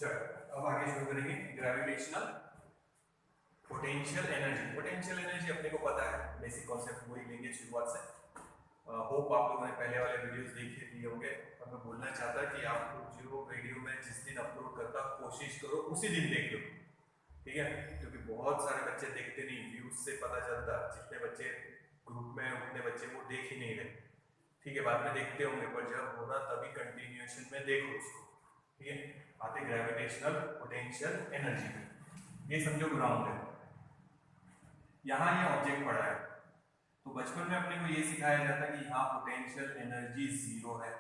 चलो अब आगे शुरू करेंगे gravitational potential energy. Potential energy अपने को पता है, बेसिक कॉन्सेप्ट वही लेंगे शुरुआत से। होप आप लोगों ने पहले वाले वीडियोस देखे लिए होंगे। और मैं बोलना चाहता कि आप लोग जो वीडियो में जिस दिन अपलोड करता कोशिश करो उसी दिन देख लो, ठीक है? क्योंकि बहुत सारे बच्चे देखते नहीं, व्यूज से पता चलता जितने बच्चे ग्रुप में उतने बच्चे वो देख ही नहीं रहे, ठीक है? बाद में देखते होंगे, पर जब होना तभी कंटिन्यूएशन में देखो उसको, ठीक है? आते ग्रेविटेशनल पोटेंशियल एनर्जी में, ये समझो ग्राउंड है। यहाँ ये ऑब्जेक्ट पड़ा है, तो बचपन में अपने को ये सिखाया जाता है कि यहाँ पोटेंशियल एनर्जी जीरो है,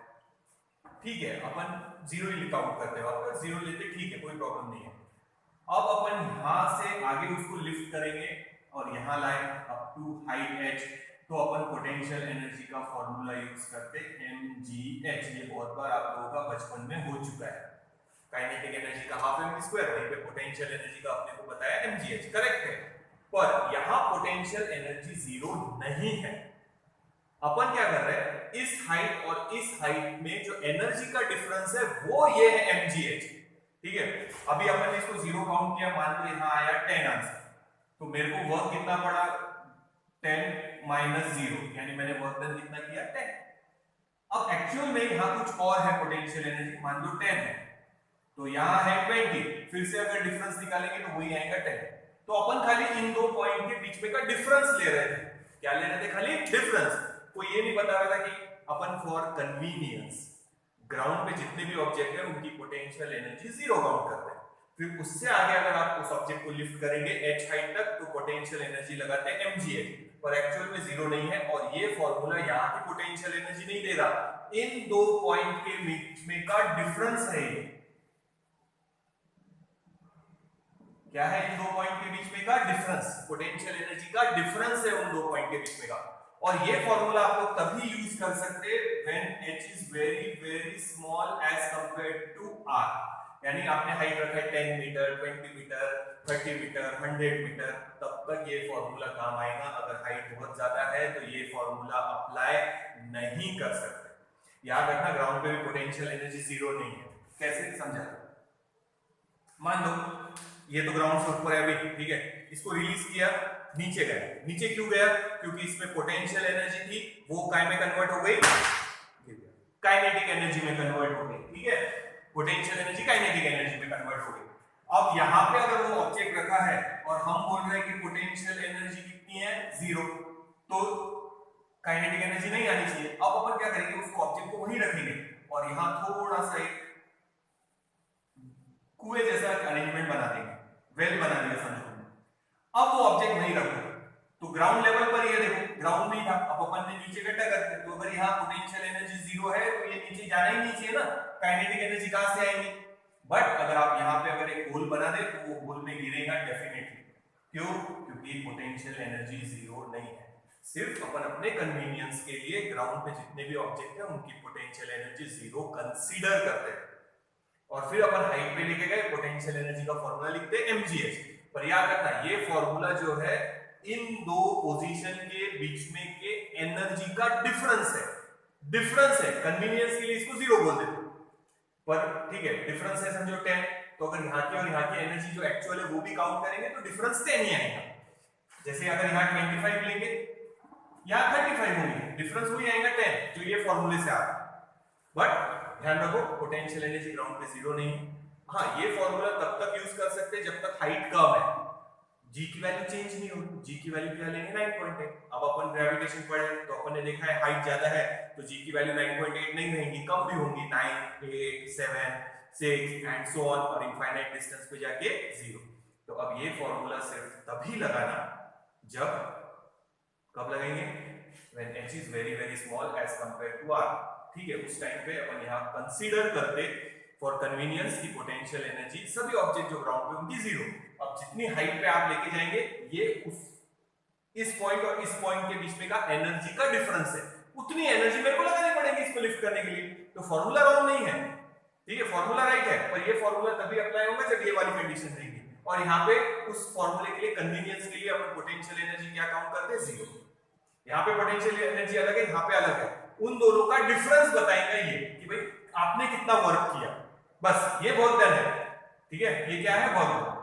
ठीक है? अपन जीरो ही काउंट करते हो, आप जीरो लेते ठीक है, कोई प्रॉब्लम नहीं है। अब अपन यहाँ से आगे उसको लिफ्ट करेंगे और यहाँ लाए अप टू हाइट h, तो अपन पोटेंशियल एनर्जी का फॉर्मूला यूज करते mgh। ये बहुत बार आप लोगों का बचपन में हो चुका है। काइनेटिक एनर्जी का हाफ mv², वहीं पे पोटेंशियल एनर्जी का अपने को बताया mgh, करेक्ट है। पर यहाँ पोटेंशियल एनर्जी जीरो नहीं है। अपन क्या कर रहे हैं, इस हाइट और इस हाइट में जो एनर्जी का डिफरेंस है वो ये है mgh, ठीक है? अभी अपन ने इसको जीरो काउंट किया, मान लो यहाँ आया 10 आंसर, तो मेरे को वर्क कितना पड़ा 10 माइनस 0, यानी मैंने वर्क डन कितना किया 10। अब एक्चुअल में यहाँ कुछ और है पोटेंशियल एनर्जी, मान लो 10 है, तो यहाँ है 20, फिर से अगर डिफरेंस निकालेंगे तो वही आएगा 10। तो अपन खाली इन दो पॉइंट के बीच में का डिफरेंस ले रहे थे। क्या ले रहे थे? खाली डिफरेंस। कोई ये नहीं बता रहा था कि अपन फॉर कन्वीनियंस ग्राउंड पे जितने भी ऑब्जेक्ट है उनकी पोटेंशियल एनर्जी जीरो काउंट करते हैं। फिर उससे आगे अगर आप उस ऑब्जेक्ट को लिफ्ट करेंगे h हाइट तक, तो पोटेंशियल एनर्जी लगाते हैं mgh, पर एक्चुअल में जीरो नहीं है। और ये फॉर्मूला यहाँ की पोटेंशियल एनर्जी नहीं दे रहा, इन दो पॉइंट के बीच में का डिफरेंस है। ये क्या है? इन दो पॉइंट के बीच में का डिफरेंस, पोटेंशियल एनर्जी का डिफरेंस है उन दो पॉइंट के बीच में का। और ये फॉर्मूला आप लोग तभी यूज कर सकते हैं when h is very very small as compared to r। यानी आपने हाइट रखा है 10 मीटर, 20 मीटर, 30 मीटर, 100 मीटर, तब तक ये फॉर्मूला काम आएगा। अगर हाइट बहुत ज्यादा है तो ये फॉर्मूला अप्लाई नहीं कर सकते। याद रखना, ग्राउंड पे भी पोटेंशियल एनर्जी जीरो नहीं है। कैसे समझा? मान लो ये तो ग्राउंड से ऊपर है अभी, ठीक है? इसको रिलीज किया, नीचे गया। नीचे क्यों गया? क्योंकि इसमें पोटेंशियल एनर्जी थी, वो काय में कन्वर्ट हो गई, काइनेटिक एनर्जी में कन्वर्ट हो गई, ठीक है? पोटेंशियल एनर्जी काइनेटिक एनर्जी में कन्वर्ट हो गई। अब यहाँ पे अगर वो ऑब्जेक्ट रखा है और हम बोल रहे हैं कि पोटेंशियल एनर्जी कितनी है? जीरो, तो काइनेटिक एनर्जी नहीं आनी चाहिए। अब अपन क्या करेंगे, उस ऑब्जेक्ट को वहीं रखेंगे और यहाँ थोड़ा सा एक कुएं जैसा अरेंजमेंट बना देंगे, वेल बना दिया समझो। अब वो ऑब्जेक्ट नहीं रखो, तो ग्राउंड लेवल पर ये देखो ग्राउंड नहीं था, अब अपन ने नीचे गड्ढा कर दिया, तो अगर यहाँ पोटेंशियल एनर्जी जीरो है तो ये नीचे जाना ही नहीं चाहिए ना, काइनेटिक एनर्जी कहां से आएगी? बट अगर आप यहाँ पे अगर एक होल बना दे तो वो होल में गिरेगा डेफिनेटली। क्यों? क्योंकि पोटेंशियल एनर्जी जीरो नहीं है। सिर्फ अपन अपने कन्वीनियंस के लिए ग्राउंड पे जितने भी ऑब्जेक्ट है उनकी पोटेंशियल एनर्जी जीरो कंसीडर करते हैं। और फिर अपन हाइट पे लेके गए, पोटेंशियल एनर्जी का फॉर्मूला लिखते हैं mgh। पर याद रखना, ये फॉर्मूला जो है इन दो पोजीशन के बीच में के एनर्जी का डिफरेंस है। डिफरेंस है, कन्वीनियंस के लिए इसको जीरो बोल देते, पर ठीक है डिफरेंस है समझो 10, तो अगर यहाँ की और यहाँ की एनर्जी जो एक्चुअल है वो भी काउंट करेंगे तो डिफरेंस 10 ही आएगा। जैसे अगर यहाँ 25 लेंगे, यहाँ 35 होंगे, डिफरेंस वही आएगा 10, जो ये फॉर्मूले से आ रहा है। बट ध्यान रखो, पोटेंशियल एनर्जी ग्राउंड पे जीरो नहीं है। हाँ, ये फॉर्मूला तब तक यूज कर सकते हैं जब तक हाइट कम है, g की वैल्यू चेंज नहीं होगी। g की वैल्यू क्या लेंगे? 9.8। अब अपन ग्रेविटेशन पढ़े तो अपन ने देखा है हाइट ज्यादा है तो g की वैल्यू 9.8 नहीं रहेंगी, कम भी होंगी, 9, 8, 7, 6 एंड सो ऑन, और इनफाइनाइट डिस्टेंस पे जाके जीरो। तो अब ये फॉर्मूला सिर्फ तभी लगाना जब, कब लगेंगे? When h is very very small as compared to r, ठीक है? उस टाइम पे अपन यहाँ कंसीडर करते फॉर कन्वीनियंस की पोटेंशियल एनर्जी सभी ऑब्जेक्ट जो ग्राउंड पे उनकी जीरो। अब जितनी हाइट पे आप लेके जाएंगे, ये इस पॉइंट और इस पॉइंट के बीच में का एनर्जी का डिफरेंस है, उतनी एनर्जी मेरे को लगानी पड़ेगी इसको लिफ्ट करने के लिए। तो फॉर्मूला रॉन्ग नहीं है, ठीक है? फॉर्मूला राइट है, पर ये फॉर्मूला तभी अप्लाई होगा जब ये वाली कंडीशन रहेगी। और यहाँ पे उस फॉर्मूले के लिए, कन्वीनियंस के लिए अपन पोटेंशियल एनर्जी क्या काउंट करते हैं? जीरो। यहाँ पे पोटेंशियल एनर्जी अलग है, यहाँ पे अलग है, उन दोनों का डिफरेंस बताएगा ये कि भाई आपने कितना वर्क किया, बस ये बहुत डन है। ठीक है, ये क्या है वर्क,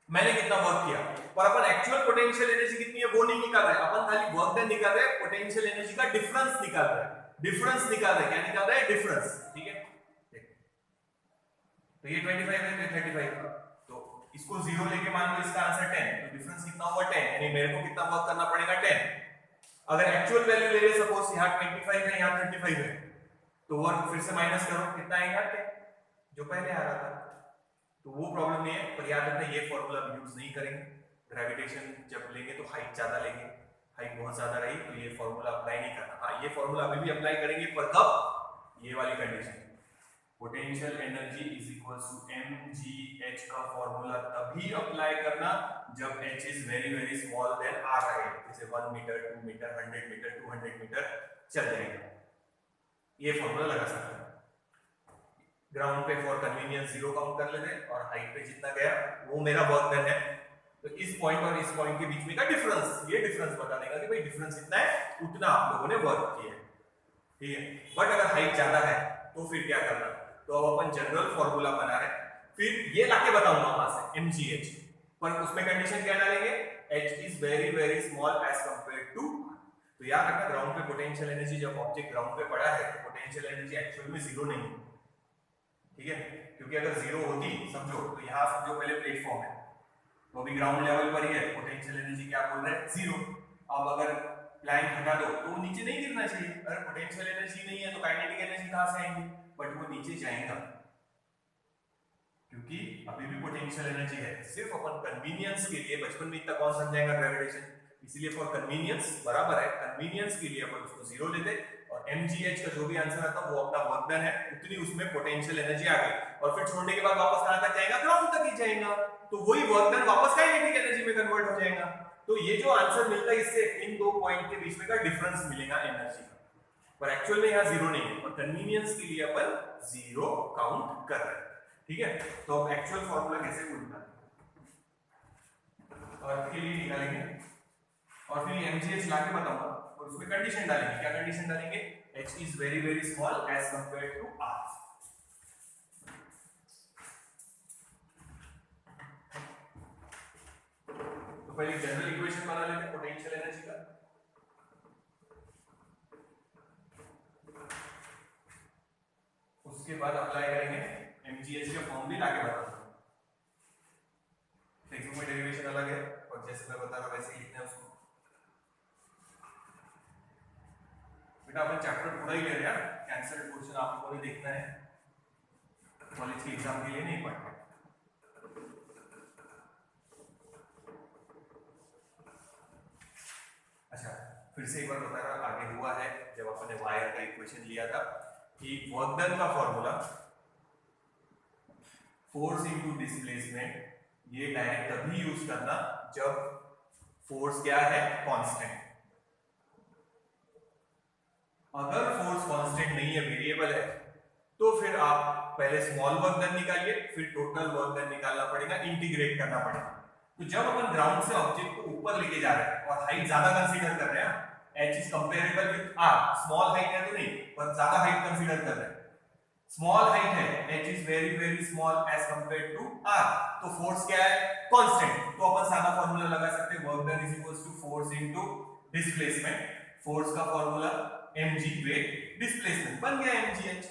मैंने कितना वर्क किया, पर अपन एक्चुअल पोटेंशियल एनर्जी कितनी है वो नहीं निकाल रहे, अपन खाली वर्क डन निकाल रहे हैं, पोटेंशियल एनर्जी का डिफरेंस निकाल रहे हैं, डिफरेंस निकाल रहे हैं, क्या निकाल रहे हैं, डिफरेंस। ठीक है, तो ये 25 है, तो 35, तो इसको 0 लेके मान लो इसका आंसर 10, तो डिफरेंस कितना हुआ 10, यानी मेरे को कितना वर्क करना पड़ेगा 10। अगर एक्चुअल वैल्यू ले ले, सपोज यहाँ 25 है, यहाँ 35 है, तो वर्क फिर से माइनस करो, कितना आएगा 10, जो पहले आ रहा था। तो वो प्रॉब्लम नहीं है, पर याद रखना ये फॉर्मूला यूज नहीं करेंगे, ग्रेविटेशन जब लेंगे तो हाइट ज्यादा लेंगे, हाइट बहुत ज्यादा रही तो ये फॉर्मूला अप्लाई नहीं करना। हाँ, ये फॉर्मूला अभी भी अप्लाई करेंगे, पर कब, ये वाली condition, potential energy is equals to mgh का फॉर्मूला तभी अप्लाई करना जब h is very very small then r है, जैसे 1 मीटर 2 मीटर 100 मीटर 200 मीटर चल जाएगा, ये फॉर्मूला लगा सकते हैं। ग्राउंड पे फॉर कन्वीनियंस 0 काउंट कर लेते हैं, और हाइट पे जितना गया वो मेरा वर्क डन है, तो इस पॉइंट और इस पॉइंट के बीच में का डिफरेंस, ये डिफरेंस बता देगा कि भाई डिफरेंस इतना है, उतना आप लोगों ने वर्क किया है। ठीक है, बट अगर हाइट ज्यादा है तो फिर क्या करना, तो अब अपन जनरल फॉर्मूला बना रहे हैं, फिर ये लाके बताऊंगा वहां से mgh, पर उसमें कंडीशन क्या डालेंगे, h is very very small as compared to, तो याद रखना ग्राउंड पे पोटेंशियल एनर्जी, जब ऑब्जेक्ट ग्राउंड पे पड़ा है तो पोटेंशियल एनर्जी एक्चुअल में 0 नहीं है। ठीक है, क्योंकि अगर 0 होती समझो, तो यहाँ समझो पहले प्लेटफॉर्म है, तो अभी ग्राउंड लेवल पर ही है, पोटेंशियल एनर्जी क्या बोल रहे हैं 0, अब अगर प्लैंक हटा दो तो वो नीचे नहीं गिरना चाहिए, अगर पोटेंशियल एनर्जी नहीं है तो काइनेटिक एनर्जी कहां से आएंगी, बट वो नीचे जाएगा, क्योंकि अभी भी पोटेंशियल एनर्जी है, सिर्फ अपन कन्वीनियंस के लिए, बचपन में इतना कौन समझाएगा ग्रेविटेशन, इसलिए फॉर कन्वीनियंस बराबर है, कन्वीनियंस के लिए अपन उसको 0 लेते, और mgh का जो भी आंसर आता है वो अपना वर्क डन है, उतनी उसमें पोटेंशियल एनर्जी आ गई, और फिर छोड़ने के बाद वापस कहां तक जाएगा, ग्राउंड तक ही जाएगा, तो वही वर्क डन वापस काइनेटिक एनर्जी में कन्वर्ट हो जाएगा। तो ये जो आंसर मिलता है, इससे इन दो पॉइंट के बीच में का डिफरेंस मिलेगा एनर्जी का, पर एक्चुअल में यहाँ 0 नहीं है, और कन्वीनियंस के लिए अपन 0 काउंट कर रहे हैं। ठीक है, तो अब एक्चुअल फॉर्मूला कैसे निकालेंगे, और के लिए निकालेंगे, और फिर mgh लाके बताऊंगा, और उसमें कंडीशन डालेंगे, क्या कंडीशन डालेंगे, h is very very small as compared to r। तो पहले जनरल इक्वेशन बना लेते हैं पोटेंशियल एनर्जी का, उसके बाद अप्लाई करेंगे mgh के फॉर्म भी लाके बताऊंगा, टेक्स्ट में डेरिवेशन अलग है, और जैसे मैं बता रहा हूं वैसे ही लिखना है उसको। बेटा अपन चैप्टर पूरा ही ले रहे हैं, कैंसल्ड क्वेश्चन आप लोगों ने देखना है, कॉलेज के एग्जाम के लिए नहीं पढ़ना। अच्छा, फिर से एक बार बता रहा, आगे हुआ है जब अपन ने वायर का इक्वेशन लिया था कि वर्क डन का फॉर्मूला फोर्स इनटू डिस्प्लेसमेंट, ये डायरेक्ट तभी यूज करना जब फोर्स क्या है, कांस्टेंट। अगर फोर्स कांस्टेंट नहीं है, वेरिएबल है, तो फिर आप पहले स्मॉल वर्क डन निकालिए, फिर टोटल वर्क डन निकालना पड़ेगा, इंटीग्रेट करना पड़ेगा। तो जब अपन ग्राउंड से ऑब्जेक्ट को ऊपर लेके जा रहे हैं और हाइट ज्यादा कंसीडर कर रहे हैं, h is comparable with r, small height है तो नहीं, पर ज्यादा हाइट कंसीडर कर रहे हैं, स्मॉल हाइट है, h is very very small as compared to r, तो फोर्स क्या है, कांस्टेंट, तो अपन सादा फार्मूला लगा सकते हैं, work done is equals to force into displacement, force का फार्मूला mg वेट डिस्प्लेसमेंट, बन गया mgh।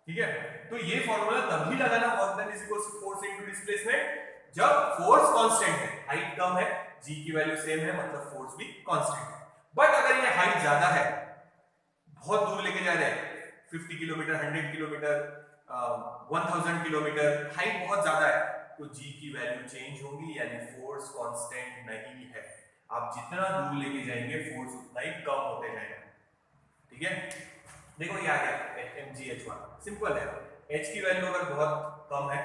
ठीक है, तो ये फार्मूला तभी लगाना, work done is equals to force into displacement, जब फोर्स कांस्टेंट है, हाइट कम है, g की वैल्यू सेम है, मतलब फोर्स भी कांस्टेंट है। बट अगर ये हाइट ज्यादा है, बहुत दूर लेके जा रहे हैं, 50 किलोमीटर 100 किलोमीटर 1000 किलोमीटर, हाइट बहुत ज्यादा है, तो g की वैल्यू चेंज होगी, यानी फोर्स कांस्टेंट नहीं है, आप जितना दूर लेके जाएंगे फोर्स उतना ही कम होते जाएगा। ठीक है, देखो ये आ गया mgh1, सिंपल है, h की वैल्यू अगर बहुत कम है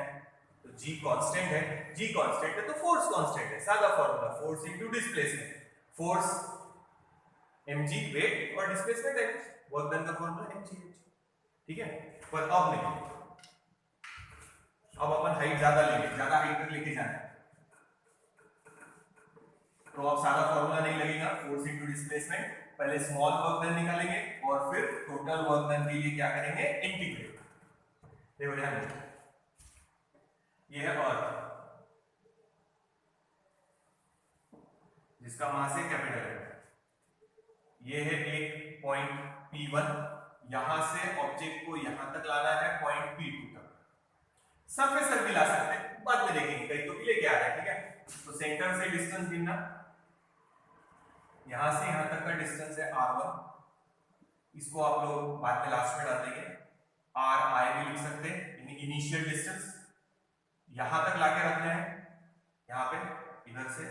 तो g कांस्टेंट है, g कांस्टेंट है तो फोर्स कांस्टेंट है, सादा formula, force into displacement, force mg weight और डिस्प्लेसमेंट h, वर्क डन का फार्मूला mgh। ठीक है, पर अब नहीं, अब अपन हाइट ज्यादा लेंगे, ज्यादा हाइट तक लेके जाना है, तो अब सादा फार्मूला नहीं लगेगा, फोर्स इनटू डिस्प्लेसमेंट, पहले स्मॉल वर्क डन निकालेंगे और फिर टोटल वर्क डन के लिए क्या करेंगे, इंटीग्रेट। देखो ध्यान दो, ये है अर्थ जिसका मास है कैपिटल है, ये है एक पॉइंट P1, यहां से ऑब्जेक्ट को यहां तक लाना है पॉइंट P2 तक। सरफेस तक भी ला सकते हैं, बाद में देखेंगे, कहीं तो भी लेके आ रहा है, ठीक है। तो सेंटर से डिस्टेंस गिनना, यहां से यहां तक का डिस्टेंस है R1, इसको आप लोग बाद में लास्ट में डाल देंगे, RI भी लिख सकते हैं, इनिशियल डिस्टेंस यहां तक लाके रखना है, यहां पे इधर से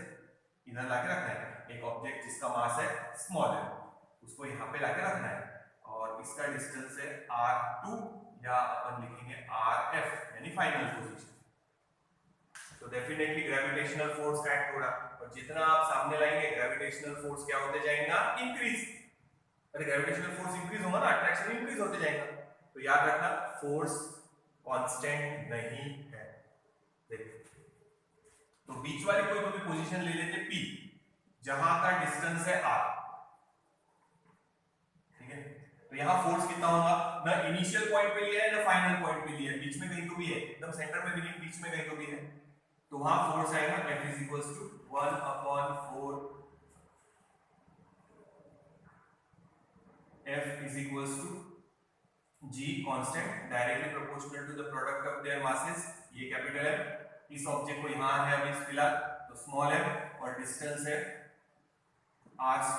इधर लाके रखना है। एक ऑब्जेक्ट जिसका मास है स्मॉल है उसको यहां पे लाके रखना है, और इसका डिस्टेंस है R2 या अपन लिखेंगे RF यानी फाइनल पोजीशन। तो डेफिनेटली ग्रेविटेशनल फोर्स का एक्ट हो रहा, और जितना आप सामने लाएंगे ग्रेविटेशनल फोर्स क्या होते जाएगा, इंक्रीज। अरे ग्रेविटेशनल फोर्स इंक्रीज होगा ना, अट्रैक्शन इंक्रीज होते जाएगा। तो याद रखना फोर्स कांस्टेंट नहीं है। देखिए तो बीच वाली कोई भी पोजीशन ले लेते P, जहां का डिस्टेंस है R, ठीक है। तो यहां फोर्स कितना होगा, ना इनिशियल पॉइंट पे लिया है ना फाइनल पॉइंट पे लिया है, बीच में कहीं तो भी है, एकदम सेंटर में भी नहीं, बीच में कहीं तो भी है। तो वहां फोर्स आएगा F = 1/4, F = G constant directly proportional to the product of their masses. ये कैपिटल है, इस ऑब्जेक्ट को यहां है अभी फिलहाल तो स्मॉल है, और डिस्टेंस है R²।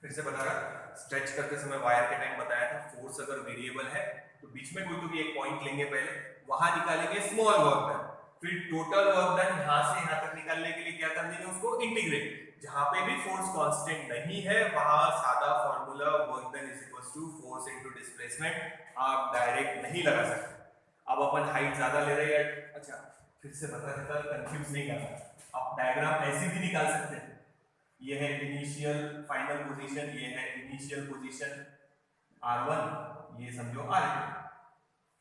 फिर से बता रहा, स्ट्रेच करते समय वायर के टाइम बताया था, फोर्स अगर वेरिएबल है तो बीच में कोई तो भी एक पॉइंट लेंगे, पहले वहां निकालेंगे स्मॉल वर्क डन, फिर टोटल वर्क डन यहां से यहां तक निकालने के लिए क्या कर देंगे, उसको इंटीग्रेट। जहां पे भी फोर्स कांस्टेंट नहीं है वहां सादा formula work done = force into displacement आप डायरेक्ट नहीं लगा सकते। अब अपन हाइट ज्यादा ले रहे हैं, अच्छा फिर से बता देता, कंफ्यूज नहीं करना। आप डायग्राम ऐसे भी निकाल सकते हैं, ये है इनिशियल फाइनल पोजीशन, ये है इनिशियल पोजीशन R1, ये समझो R2।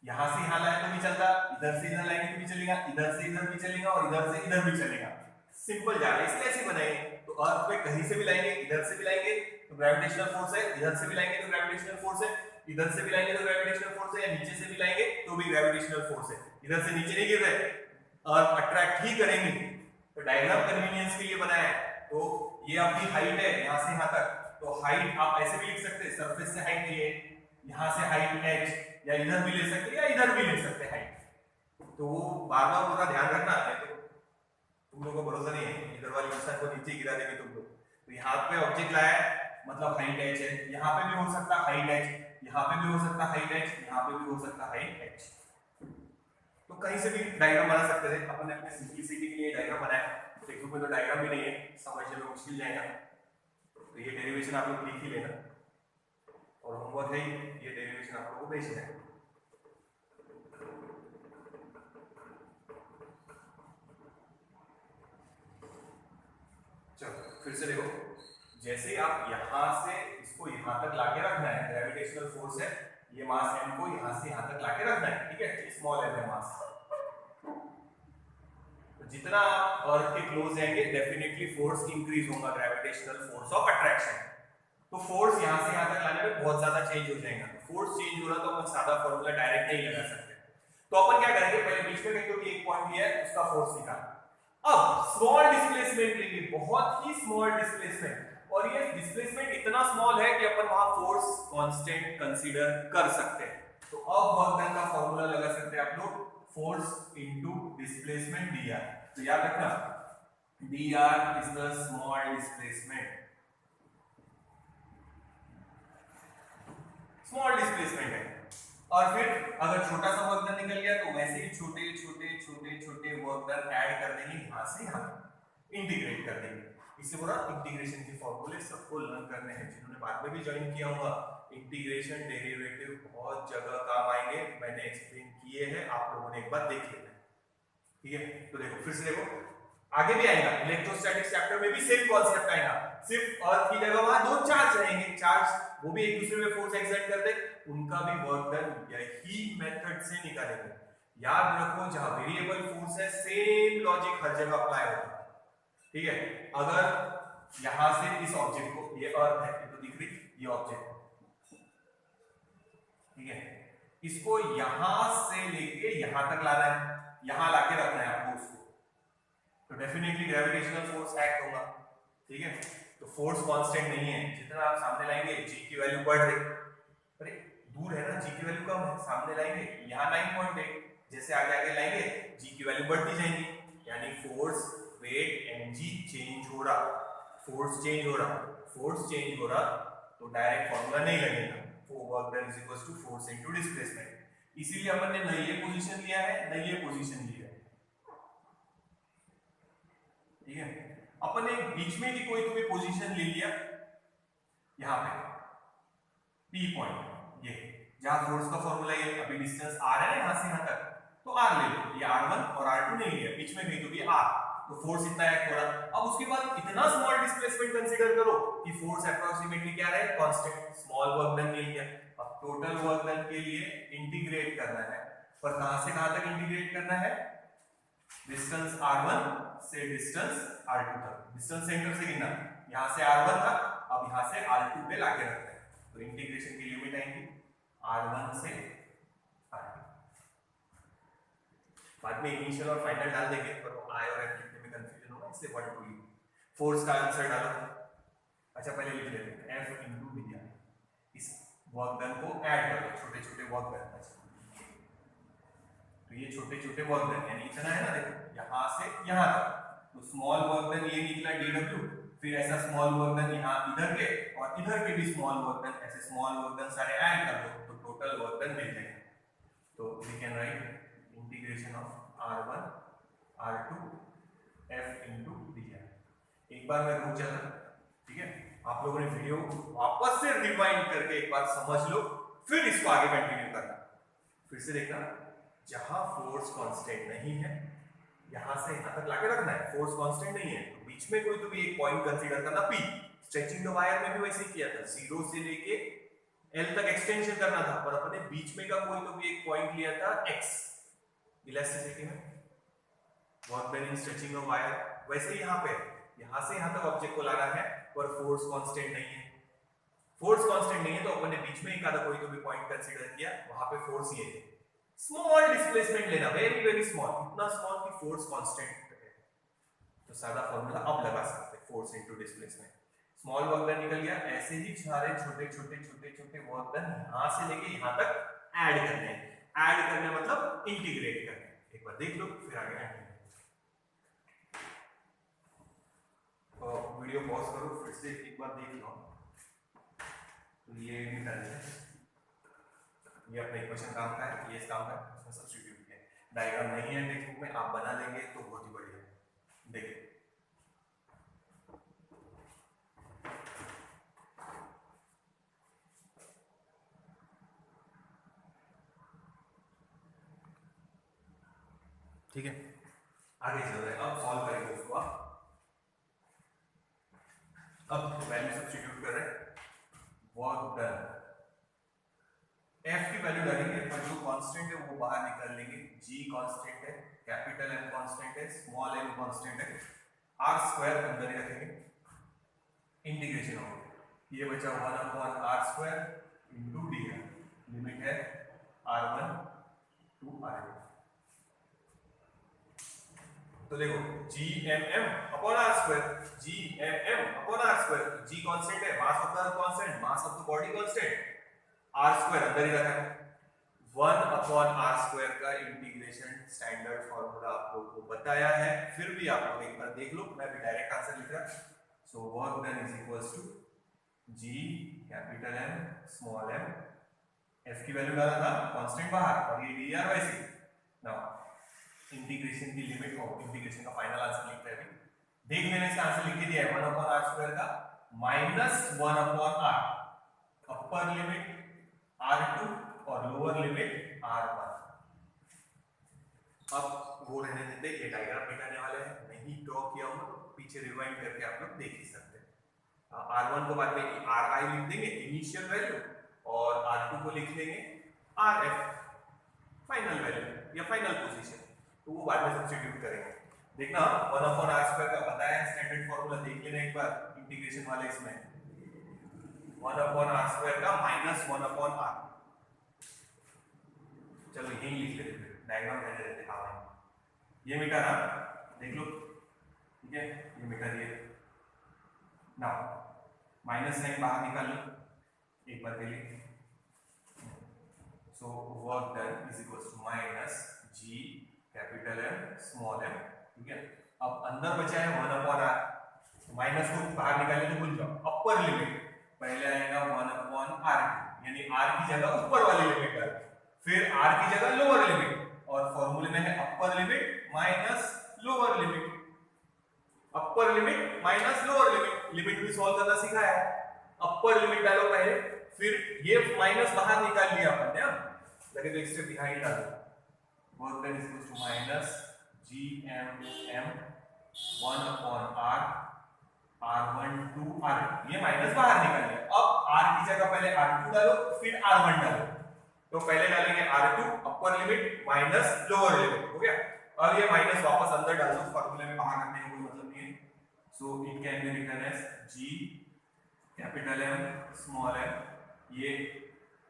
यहां से यहां लाए तो भी चलता, इधर से इधर लाएंगे तो भी चलेगा, इधर से इधर भी चलेगा, और इधर से इधर भी चलेगा। सिंपल जा रहा है, इसलिए ऐसे बनाएंगे। तो अर्थ पे कहीं से भी लाएंगे, इधर से भी लाएंगे तो ग्रेविटेशनल फोर्स है, इधर से भी लाएंगे तो ग्रेविटेशनल फोर्स है, इधर से भी लाएंगे तो ग्रेविटेशनल फोर्स है, या नीचे से भी लाएंगे तो भी ग्रेविटेशनल फोर्स है। इधर से नीचे नहीं गिर रहे, अर्थ अट्रैक्ट ही करेंगे। तो डायग्राम कन्वीनियंस के लिए बनाया है। तो ये आपकी हाइट है यहां से यहां तक, तो हाइट आप ऐसे भी लिख सकते हैं, सरफेस से हाइट ये, यहां से हाइट h, या इधर भी ले सकते हैं या इधर भी ले सकते हैं हाइट। तो वो बार-बार पूरा ध्यान रखना है, तो तुम लोगों को भरोसा नहीं है, इधर वाली इंसान को नीचे गिरा देंगे तुम लोग। तो यहाँ पे ऑब्जेक्ट लाया है मतलब हाइट h है, यहाँ पे भी हो सकता है हाइट h, यहाँ पे भी हो सकता है हाइट h, यहाँ पे भी हो सकता है हाइट h। तो कहीं से भी डायग्राम बना सकते थे, अपन ने अपने सिंपलिसिटी के लिए डायग्राम बनाया। टेक्स्ट में तो डायग्राम भी नहीं है, समझने में मुश्किल जाएगा। तो ये डेरिवेशन आप लोग लिख ही लेना, और होमवर्क है ये डेरिवेशन आप लोगों को भेजना है। चलो फिर से देखो, जैसे आप यहां से इसको यहां तक लाके रखना है, ग्रेविटेशनल फोर्स है, ये मास m को यहां से यहां तक लाके रखना है, ठीक है, स्मॉल m है मास। जितना आप अर्थ के क्लोज जाएंगे डेफिनेटली फोर्स इंक्रीज होगा, ग्रेविटेशनल फोर्स ऑफ अट्रैक्शन। तो फोर्स यहां से यहां तक लाने में बहुत ज्यादा चेंज हो जाएगा। तो फोर्स चेंज हो रहा तो अपन सादा फार्मूला डायरेक्ट नहीं लगा सकते। तो अपन क्या करेंगे, पहले बीच में कहीं तो भी एक पॉइंट लिया है, उसका फोर्स निकाल। अब स्मॉल डिस्प्लेसमेंट लेंगे, बहुत ही स्मॉल डिस्प्लेसमेंट, और ये डिस्प्लेसमेंट इतना स्मॉल है कि अपन वहां फोर्स कांस्टेंट कंसीडर कर सकते हैं। तो अब वर्क डन का फार्मूला लगा सकते हैं आप लोग, फोर्स इनटू डिस्प्लेसमेंट dr। तो याद रखना dr is the small displacement, small displacement है। और फिर अगर छोटा सा वर्क डन निकल गया तो वैसे ही छोटे छोटे छोटे छोटे वर्क डन ऐड कर देंगे, यहां से यहां इंटीग्रेट कर देंगे। इससे पूरा इंटीग्रेशन के फॉर्मूले सबको लर्न करने हैं, जिन्होंने बाद में भी ज्वाइन किया होगा। इंटीग्रेशन डेरिवेटिव बहुत जगह काम आएंगे, मैंने एक्सप्लेन किए हैं, आप लोगों ने एक बार देख लेना, ठीक है। तो देखो फिर से देखो, आगे भी आएगा इलेक्ट्रोस्टैटिक्स चैप्टर में भी सेम कॉन्सेप्ट आएगा, सिर्फ अर्थ की जगह वहां दो चार्ज रहेंगे, चार्ज वो भी एक दूसरे में फोर्स एक्सर्ट करते, उनका भी वर्क डन यही मेथड से निकालेंगे। याद रखो जहां वेरिएबल फोर्स है सेम लॉजिक हर जगह अप्लाई होता है, ठीक है। अगर यहां से इस ऑब्जेक्ट को, ये अर्थ है तो दिख रही ये ऑब्जेक्ट, ठीक है, इसको यहां से लेके यहां तक लाना है, यहां लाके रखना है आपको उसको, तो डेफिनेटली ग्रेविटेशनल फोर्स एक्ट होगा। ठीक है, तो फोर्स कांस्टेंट नहीं है, जितना आप सामने लाएंगे जी की वैल्यू बढ़ रही, अरे दूर है ना, जी की वैल्यू कम है, सामने लाएंगे यहाँ 9.8, जैसे आगे आगे लाएंगे जी की वैल्यू बढ़ती जाएगी, यानी फोर्स वेट एनर्जी चेंज हो रहा, फोर्स चेंज हो रहा, फोर्स चेंज हो रहा, तो डायरेक्ट फॉर्मूला नहीं लगेगा, work done is equal to force into displacement. इसीलिए अपन ने न ये पोजीशन लिया है न ये पोजीशन लिया है। ठीक है, अपन ने बीच में की कोई तो भी पोजीशन ले लिया, यहां पे P पॉइंट, ये जहां फोर्स का फॉर्मूला ये अभी डिस्टेंस r है ना यहां से यहां तक, तो r ले लो, ये r1 और r2 नहीं लिया, बीच में कहीं तो भी r, तो फोर्स इतना एक्ट हो रहा। अब उसके बाद इतना स्मॉल डिस्प्लेसमेंट कंसीडर करो कि फोर्स अप्रोक्सीमेटली क्या रहे, कांस्टेंट, स्मॉल वर्क डन ले लिया। अब टोटल वर्क डन के लिए इंटीग्रेट करना है, पर कहां से कहां तक इंटीग्रेट करना है, डिस्टेंस r1 से डिस्टेंस r2 तक, डिस्टेंस सेंटर से गिनना, यहां से r1 था, अब यहां से r2 पे लाके रखना है, तो इंटीग्रेशन की लिमिट आएंगी r1 से r2। बाद में इनिशियल और फाइनल डाल देंगे, पर वो i और f लिखने में कंफ्यूजन होगा, इसलिए 1 2 ली। फोर्स का आंसर डालो, अच्छा पहले लिख लेते हैं f इनटू d, इस वर्क डन को ऐड कर लो, छोटे छोटे वर्क डन, तो ये छोटे छोटे वर्क डन यानी इतना है ना, देखो यहां से यहां तक, तो स्मॉल वर्क डन ये निकला dw, फिर ऐसा स्मॉल वर्क डन यहां इधर के और इधर के भी स्मॉल वर्क डन, ऐसे स्मॉल वर्क डन सारे ऐड कर दो, तो टोटल वर्क डन मिल जाएगा। तो we can write integration of r1 r2 f into dr। एक बार मैं रुक जाता, ठीक है, आप लोगों ने वीडियो वापस से रिवाइंड करके एक बार समझ लो, फिर इसको आगे कंटिन्यू करना। फिर से देखना, जहां फोर्स कांस्टेंट नहीं है यहां से यहां तक लाके रखना है, फोर्स कांस्टेंट नहीं है तो बीच में कोई तो भी एक पॉइंट कंसीडर करना P। स्ट्रेचिंग द वायर में भी वैसे ही किया था, 0 से लेके L तक एक्सटेंशन करना था, पर अपने बीच में का कोई तो भी एक पॉइंट लिया था X इलास्टिसिटी में, work done in stretching the wire. वैसे ही यहां पे यहां से यहां तक ऑब्जेक्ट को लाना है, पर फोर्स कांस्टेंट नहीं है, फोर्स कांस्टेंट नहीं है तो अपन ने बीच में एक आधा कोई तो भी पॉइंट कंसीडर किया, वहां पे फोर्स ये है, स्मॉल डिस्प्लेसमेंट लेना, वेरी वेरी स्मॉल, इतना स्मॉल कि फोर्स कांस्टेंट है, तो सादा फार्मूला अब लगा सकते हैं, force into displacement. Small work done निकल गया, ऐसे ही सारे छोटे छोटे छोटे छोटे वर्क डन यहां से लेके यहां तक ऐड करने हैं, ऐड करने मतलब इंटीग्रेट करने। एक बार देख लो फिर आगे ऐड। तो वीडियो पॉज करो, फिर से एक बार देख लो, तो ये भी कर लें, ये अपना इक्वेशन काम का है, ये काम का है, इसमें सब्स्टिट्यूट किया। डायग्राम नहीं है टेक्स्ट में, आप बना लेंगे तो बहुत ही बढ़िया। देखिए ठीक है, आगे चल रहे हैं, अब सॉल्व करेंगे उसको। अब वैल्यू सब्स्टिट्यूट कर रहे हैं, वर्क डन F की वैल्यू डालेंगे, पर जो कांस्टेंट है वो बाहर निकाल लेंगे, G कांस्टेंट है, कैपिटल M कांस्टेंट है, स्मॉल m कांस्टेंट है, r स्क्वायर अंदर ही रखेंगे, इंटीग्रेशन हो गया, ये बचा 1/r square into dr, limit है r1 टू r। तो देखो gmm upon r square, gmm upon r square, g constant है, mass of the constant, mass of the body constant, r square अंदर ही रखा है, 1/r स्क्वायर का integration standard formula आप लोगों को बताया है, फिर भी आप लोग एक बार देख लो, मैं भी डायरेक्ट आंसर लिख रहा। So work done is equals to g capital M small m, f की वैल्यू डाला था, कांस्टेंट बाहर, और ये dr वैसे। नाउ इंटीग्रेशन की लिमिट और इंटीग्रेशन का फाइनल आंसर लिखते हैं, देख लेने से आंसर लिख के दिया है 1/r स्क्वायर का minus 1/r, upper limit r2 और लोअर लिमिट r1। अब वो रहने देते, ये डायग्राम मिटाने वाले हैं, नहीं ड्रॉ किया हो तो पीछे रिवाइंड करके आप लोग देख ही सकते हैं। r1 को बाद में ri लिख देंगे इनिशियल वैल्यू, और r2 को लिख लेंगे rf फाइनल वैल्यू या फाइनल पोजीशन, तो वो बाद में सब्स्टिट्यूट करेंगे। देखना 1/r स्क्वायर का बताया है स्टैंडर्ड फार्मूला, देख लेना एक बार इंटीग्रेशन वाले, इसमें 1/r स्क्वायर का माइनस 1/r, चलो यही लिख लेते फिर, डायग्राम रहने देते काम है। ये मीटर ना देख लो, ठीक है, ये मीटर ये ना, माइनस साइन बाहर निकाल लो एक बार के लिए। So work done is equal to minus G capital M small M, ठीक है। अब अंदर बचा है 1/r, माइनस को बाहर निकालने तो भूल जाओ, अपर लिमिट पहले आएगा 1/r, यानी r की जगह ऊपर वाली लिमिट डालो, फिर r की जगह लोअर लिमिट, और फॉर्मूले में है upper limit minus lower limit, upper limit minus lower limit. Limit भी सॉल्व करना सीखा है, अपर लिमिट डालो पहले, फिर ये माइनस बाहर निकाल लिया अपन ने, लगे तो एक स्टेप बिहाइंड डालो, work done is equal to minus G M M 1/r r1 to r, ये माइनस बाहर निकाल लिया। अब r की जगह पहले r2 डालो, फिर r1 डालो, तो पहले डालेंगे r2 upper limit minus lower limit, हो गया। अब ये माइनस वापस अंदर डाल दो, फॉर्मूले में बाहर रखने का कोई मतलब नहीं है। So it can be written as g capital M small m, ये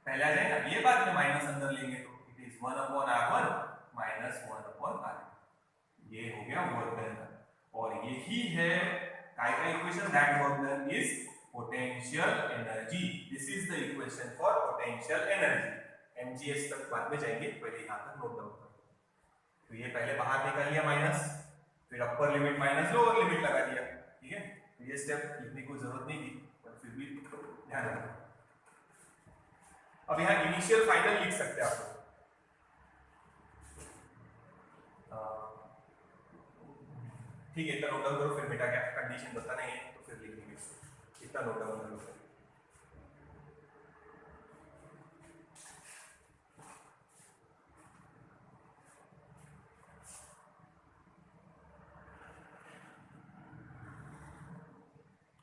पहले आ जाएगा, ये बाद में माइनस अंदर लेंगे तो it is 1/r1 minus 1/r, ये हो गया वर्क डन। और यही है काय का equation, that work done is potential energy. This is the equation for potential energy. mgs तक बाद में जाएंगे, पहले यहां तक नोट डाउन करो। तो ये पहले बाहर निकाल लिया माइनस, फिर upper limit minus lower limit लगा दिया, ठीक है। तो ये स्टेप लिखने की जरूरत नहीं थी, पर फिर भी ध्यान रखना। अब यहाँ इनिशियल फाइनल लिख सकते हैं आप लोग, ठीक है। इतना नोट डाउन करो, फिर बेटा क्या कंडीशन बताना है तो फिर लिख लेंगे, इतना नोट डाउन करो।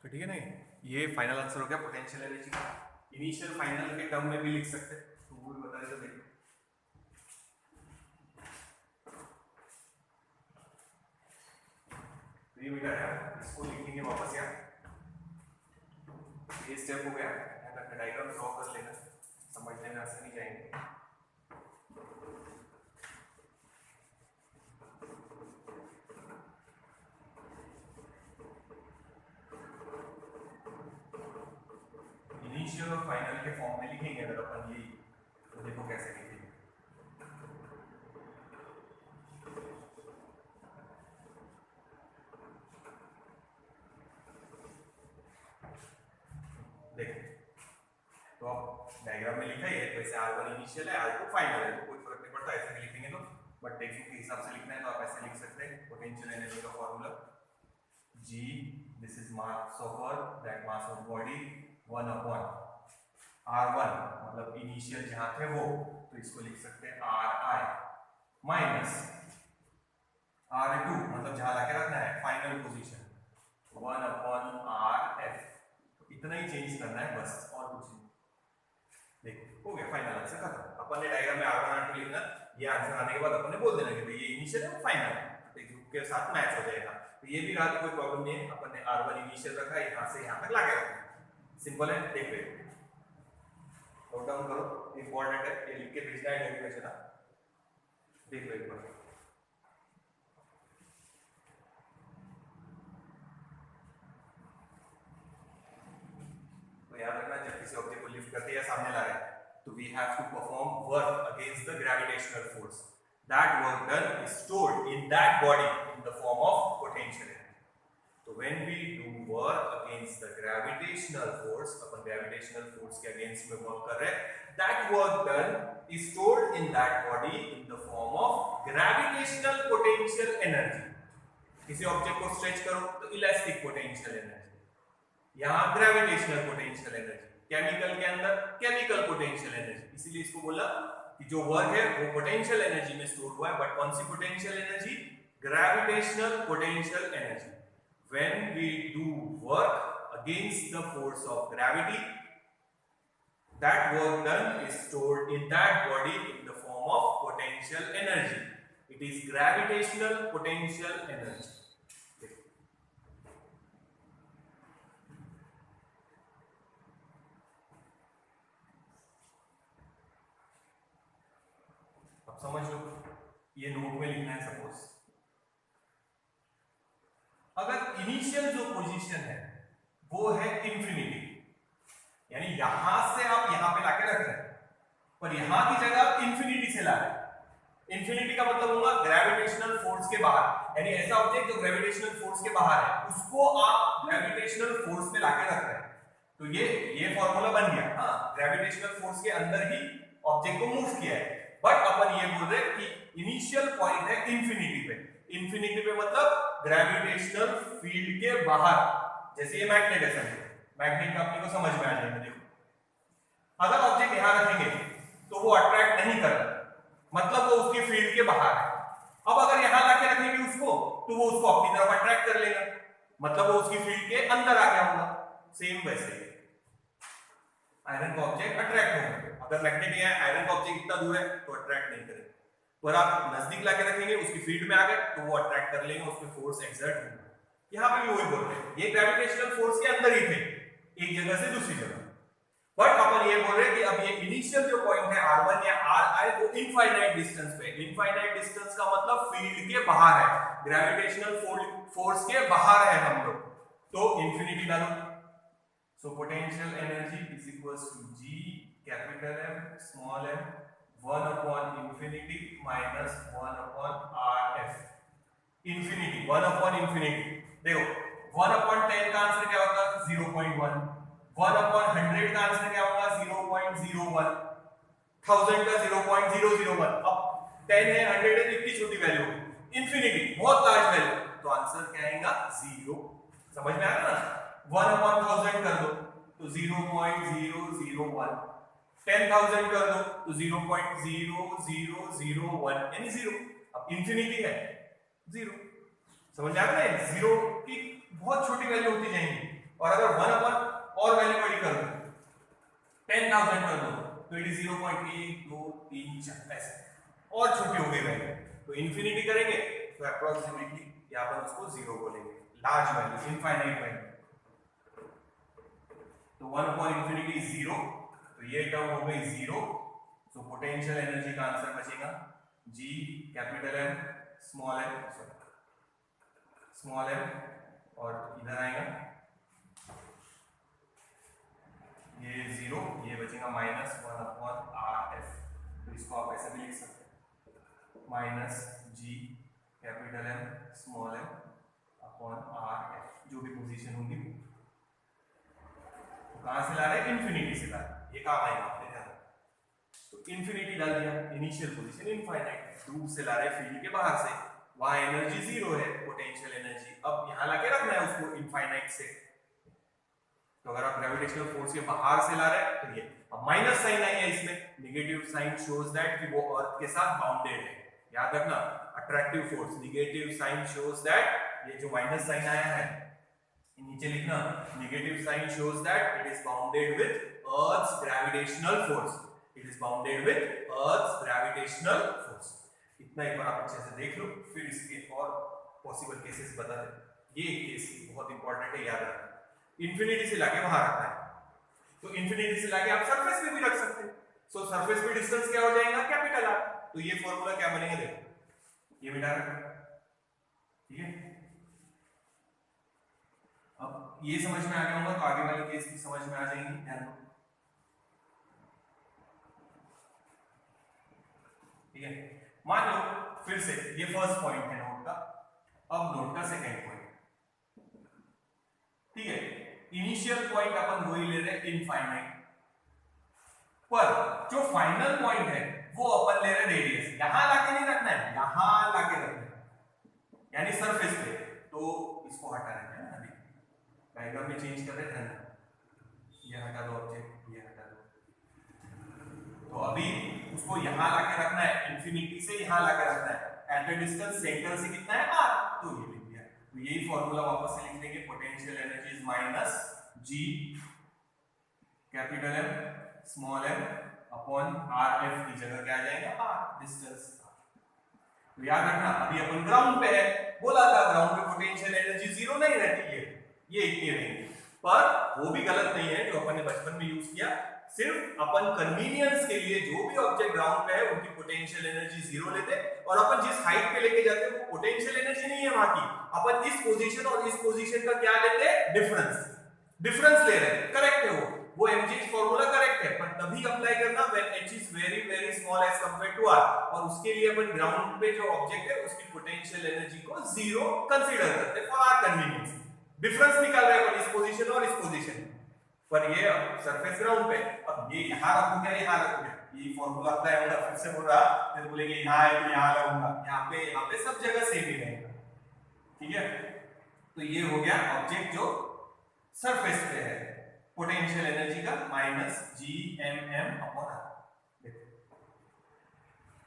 ठीक है, नहीं ये फाइनल आंसर हो गया पोटेंशियल एनर्जी का। इनिशियल फाइनल के टर्म में भी लिख सकते हैं, तो वो भी बता देते देखो। तो ये मीटर है, इसको लिखेंगे वापस यहाँ, ये स्टेप हो गया, डायग्राम ड्रॉ कर लेना, समझने में आसानी जाएंगे। इनिशियल और फाइनल के फॉर्म में लिखेंगे अगर अपन ये, तो देखो कैसे लिखेंगे। देखो तो अब डायग्राम में लिखा ही है, वैसे r1 इनिशियल है, r2 फाइनल है, तो कोई फर्क नहीं पड़ता ऐसे लिखेंगे तो, बट टेक्स्ट के हिसाब से लिखना है तो आप ऐसे लिख सकते हैं। पोटेंशियल एनर्जी का formula g, this is mass of earth, that mass of body 1/r1, मतलब इनिशियल जहां थे वो, तो इसको लिख सकते हैं ri, माइनस r2 मतलब जहां लाके रखना है फाइनल पोजीशन 1/rf, इतना ही चेंज करना है बस, और कुछ नहीं। देखो हो गया फाइनल आंसर खत्म। अपन ने डायग्राम में r1 r2 लिखना, ये आंसर आने के बाद अपन ने बोल देना कि भाई ये इनिशियल है फाइनल है, देखो के साथ मैच हो जाएगा। तो ये भी रहा, कोई प्रॉब्लम नहीं है, अपन ने r1 इनिशियल रखा, यहां से यहां तक लाके रखना, सिंपल है। देख लो नोट डाउन करो, इंपॉर्टेंट है, ये लिख के भेजना है नोटिफिकेशन, देख लो एक बार। तो याद रखना, जब किसी ऑब्जेक्ट को लिफ्ट करते हैं या सामने ला रहे हैं, तो we have to perform work against the gravitational force. That work done is stored in that body in the form of potential energy. तो when we do work against the gravitational force, अपन gravitational force के against में work कर रहे हैं, that work done is stored in that body in the form of gravitational potential energy. किसी object को stretch करो तो इलास्टिक पोटेंशियल एनर्जी, यहां ग्रेविटेशनल पोटेंशियल एनर्जी, केमिकल के अंदर केमिकल पोटेंशियल एनर्जी। इसीलिए इसको बोला कि जो वर्क है वो पोटेंशियल एनर्जी में स्टोर हुआ है, बट कौन सी potential energy? Gravitational potential energy. When we do work against the force of gravity, that work done is stored in that body in the form of potential energy. It is gravitational potential energy. समझ लो, ये note में लिखना है। Suppose अगर initial जो position है वो है इंफिनिटी, यानी यहां से आप यहां पे लाके रख रहे हैं, पर यहां की जगह आप इंफिनिटी से ला रहे हैं। इंफिनिटी का मतलब होगा ग्रेविटेशनल फोर्स के बाहर, यानी ऐसा ऑब्जेक्ट जो ग्रेविटेशनल फोर्स के बाहर है उसको आप ग्रेविटेशनल फोर्स में लाके रख रहे हैं। तो ये फॉर्मूला बन गया। हाँ, ग्रेविटेशनल फोर्स के अंदर ही ऑब्जेक्ट को मूव किया है, बट अपन ये बोल रहे हैं कि इनिशियल पॉइंट है इंफिनिटी पे। इंफिनिटी पे मतलब ग्रेविटेशनल फील्ड के बाहर। जैसे ये मैग्नेट है, समझो मैग्नेट का अपने को समझ में आ जाएगा। देखो, अगर ऑब्जेक्ट यहां रखेंगे तो वो अट्रैक्ट नहीं कर रहा, मतलब वो उसके फील्ड के बाहर है। अब अगर यहां लाके रखेंगे उसको तो वो उसको अपनी तरफ अट्रैक्ट कर लेगा, मतलब वो उसकी फील्ड के अंदर आ गया होगा। सेम वैसे ही आयरन का ऑब्जेक्ट अट्रैक्ट होगा। अगर मैग्नेट है, आयरन का ऑब्जेक्ट इतना दूर है तो अट्रैक्ट नहीं करेगा, पर आप नजदीक लाके रखेंगे उसकी फील्ड में आ गए तो वो अट्रैक्ट कर लेंगे, उस पे फोर्स एक्सर्ट होगा। यहां पे भी वही बोल रहे हैं, ये ग्रेविटेशनल फोर्स के अंदर ही थे, एक जगह से दूसरी जगह। बट अपन ये बोल रहे हैं कि अब ये इनिशियल जो पॉइंट है r1 या ri वो इनफाइनाइट डिस्टेंस पे। इनफाइनाइट डिस्टेंस का मतलब फील्ड के बाहर है, ग्रेविटेशनल फोर्स के बाहर है हम लोग, तो इंफिनिटी डालो। So potential energy is equals to G capital M small m 1 upon infinity minus 1 upon Rf। Infinity 1 upon infinity, देखो 1 अपॉन 10 का आंसर क्या होगा? 0.1। 1 अपॉन 100 का आंसर क्या होगा? 0.01। 1000 का 0.001। अब 10 है, 100 है, इतनी छोटी वैल्यू होगी। इंफिनिटी बहुत लार्ज वैल्यू, तो आंसर क्या आएगा? 0। समझ में आ रहा ना? 1 अपॉन 1000 कर दो तो 0.001, 10,000 कर दो तो 0.0001, यानी 0। अब इंफिनिटी है 0। समझ में आ रहा है? 0 की बहुत छोटी वैल्यू होती जाएंगी, और अगर 1 अपॉन और वैल्यू बड़ी कर दो, 10,000 कर दो तो इट इज 0.1 2 3 4 ऐसे और छोटी हो गई वैल्यू। तो इंफिनिटी करेंगे तो अप्रोक्सीमेटली यहां पर उसको 0 बोलेंगे, लार्ज वैल्यू, इनफाइनाइट वैल्यू। तो 1 अपॉन इंफिनिटी इज 0, तो ये टर्म हो गई 0। सो पोटेंशियल एनर्जी का आंसर बचेगा G capital M small m, small m, और इधर आएगा ये 0, ये बचेगा माइनस 1 अपॉन Rf। तो इसको आप ऐसे भी लिख सकते हैं, minus G capital M small m upon Rf, जो भी पोजीशन होगी। तो कहां से ला रहे हैं? इंफिनिटी से ला रहे हैं। ये काम आएगा आपने ध्यान। तो इंफिनिटी डाल दिया, इनिशियल पोजीशन इनफाइनाइट, दूर से ला रहे हैं फील्ड के बाहर से, वहां एनर्जी 0 है पोटेंशियल एनर्जी। अब यहां लाके रखना है उसको इनफाइनाइट से, तो अगर आप ग्रेविटेशनल फोर्स के बाहर से ला रहे हैं तो ये अब माइनस साइन आई है इसमें, नेगेटिव साइन शोज दैट कि वो अर्थ के साथ बाउंडेड है। याद रखना, attractive force, negative sign shows that, ये जो माइनस साइन आया है नीचे लिखना, negative sign shows that it is bounded with earth's gravitational force. It is bounded with earth's gravitational force. इतना एक बार आप अच्छे से देख लो, फिर इसके और पॉसिबल केसेस बता दे। ये केस बहुत इंपॉर्टेंट है, याद रखना। इंफिनिटी से लाके वहां रखना है, तो इंफिनिटी से लाके आप सरफेस पे भी रख सकते हैं। सो सरफेस पे डिस्टेंस क्या हो जाएगा? Capital R. तो ये फॉर्मूला क्या बनेगा? देखो, ये मिटा रखा, ठीक है। अब ये समझ में आ गया होगा तो आगे वाले केस भी समझ में आ जाएंगे, ध्यान दो, ठीक है। मान लो फिर से ये फर्स्ट पॉइंट है नोट का, अब नोट का सेकंड पॉइंट, ठीक है। इनिशियल पॉइंट अपन वही ले रहे हैं इनफाइनाइट, पर जो फाइनल पॉइंट है वो अपन ले रहे हैं रेडियस। यहां लाके नहीं रखना है, यहां लाके रखना है, यानी सरफेस पे। तो इसको हटा रहे हैं, अभी डायग्राम में चेंज कर रहे हैं, ये हटा दो ऑब्जेक्ट, ये हटा दो। तो अभी उसको यहां लाके रखना है, इंफिनिटी से यहां लाके रखना है। एट अ डिस्टेंस सेंटर से कितना है? r। तो ये लिख दिया। तो यही फॉर्मूला वापस से लिख देंगे, potential energy is minus G capital M small m upon Rf की जगह क्या आ जाएगा? r, distance. तो याद रखना, अभी अपन ग्राउंड पे है, बोला था ग्राउंड पे पोटेंशियल एनर्जी 0 नहीं रहती है, ये इतनी रहेंगी। पर वो भी गलत नहीं है जो अपन ने बचपन में यूज किया। सिर्फ अपन कन्वीनियंस के लिए जो भी ऑब्जेक्ट ग्राउंड पे है उनकी पोटेंशियल एनर्जी जीरो लेते और अपन जिस हाइट पे लेके जाते हैं वो पोटेंशियल एनर्जी नहीं है वहां की, अपन इस पोजीशन और इस पोजीशन का क्या लेते हैं, डिफरेंस ले रहे हैं। करेक्ट है वो mgh फार्मूला करेक्ट है, पर तभी अप्लाई करना when h is very very small as compared to r, और उसके लिए अपन ग्राउंड पे जो ऑब्जेक्ट है उसकी पोटेंशियल एनर्जी को जीरो कंसीडर करते हैं फॉर आर कन्वीनियंस। डिफरेंस निकाल रहे हैं अपन इस पोजीशन और इस पोजीशन पर, ये सरफेस ग्राउंड पे, अब ये यहां रखोगे यहां रखोगे, ये फार्मूला अप्लाई होगा, फिर से बोल रहा फिर बोलेंगे यहां है तो यहां लगाऊंगा, यहां पे सब जगह सेम ही रहेगा। ठीक है, तो ये हो गया ऑब्जेक्ट जो सरफेस पे है, पोटेंशियल एनर्जी का minus GMM upon r।